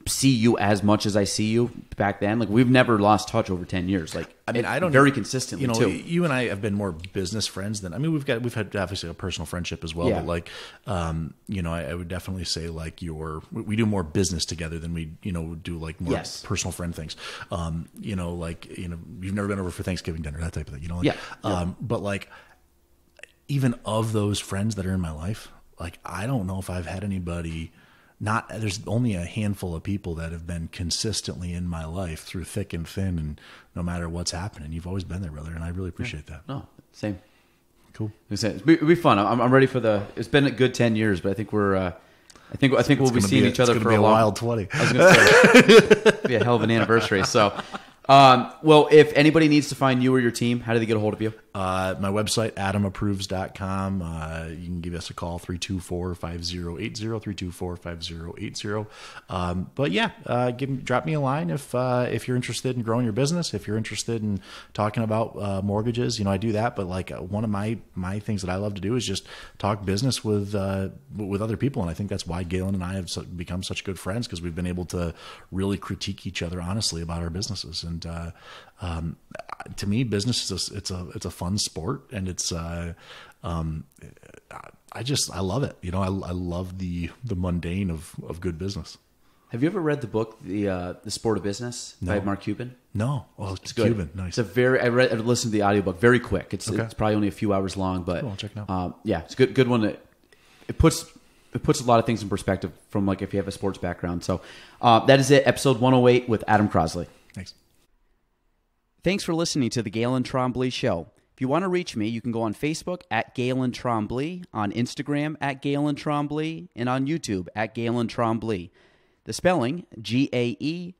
see you as much as I see you back then. Like we've never lost touch over 10 years. Like I mean, I don't very consistently too. You and I have been more business friends than, I mean, we've had obviously a personal friendship as well, but like, I would definitely say like we do more business together than we, do like more personal friend things. You've never been over for Thanksgiving dinner, that type of thing, but like even of those friends that are in my life, like, I don't know if I've had anybody. There's only a handful of people that have been consistently in my life through thick and thin, and no matter what's happening, you've always been there, brother, and I really appreciate that. No, same. Cool. It'll be fun. I'm ready for it's been a good 10 years, but I think I think we'll be seeing each other for a wild 20. I was going to say, it'll be a hell of an anniversary. So, well, if anybody needs to find you or your team, how do they get a hold of you? My website, adamapproves.com. You can give us a call, 324-5080, 324-5080. But yeah, drop me a line if you're interested in growing your business, if you're interested in talking about mortgages. I do that, but like one of my things that I love to do is just talk business with other people, and I think that's why Galen and I have become such good friends, because we've been able to really critique each other honestly about our businesses. And to me, business is it's a fun sport, and it's I love it. I love the mundane of good business. Have you ever read the book The Sport of Business by Mark Cuban? No. Oh, it's good. Cuban. Nice. It's I listened to the audiobook, very quick. It's probably only a few hours long, but cool, I'll check it out. It's a good one. It puts a lot of things in perspective from like if you have a sports background. So that is it. Episode 108 with Adam Crosley. Thanks. Thanks for listening to the Galen Trombley Show. If you want to reach me, you can go on Facebook at Galen Trombley, on Instagram at Galen Trombley, and on YouTube at Galen Trombley. The spelling, GaelanTrombley.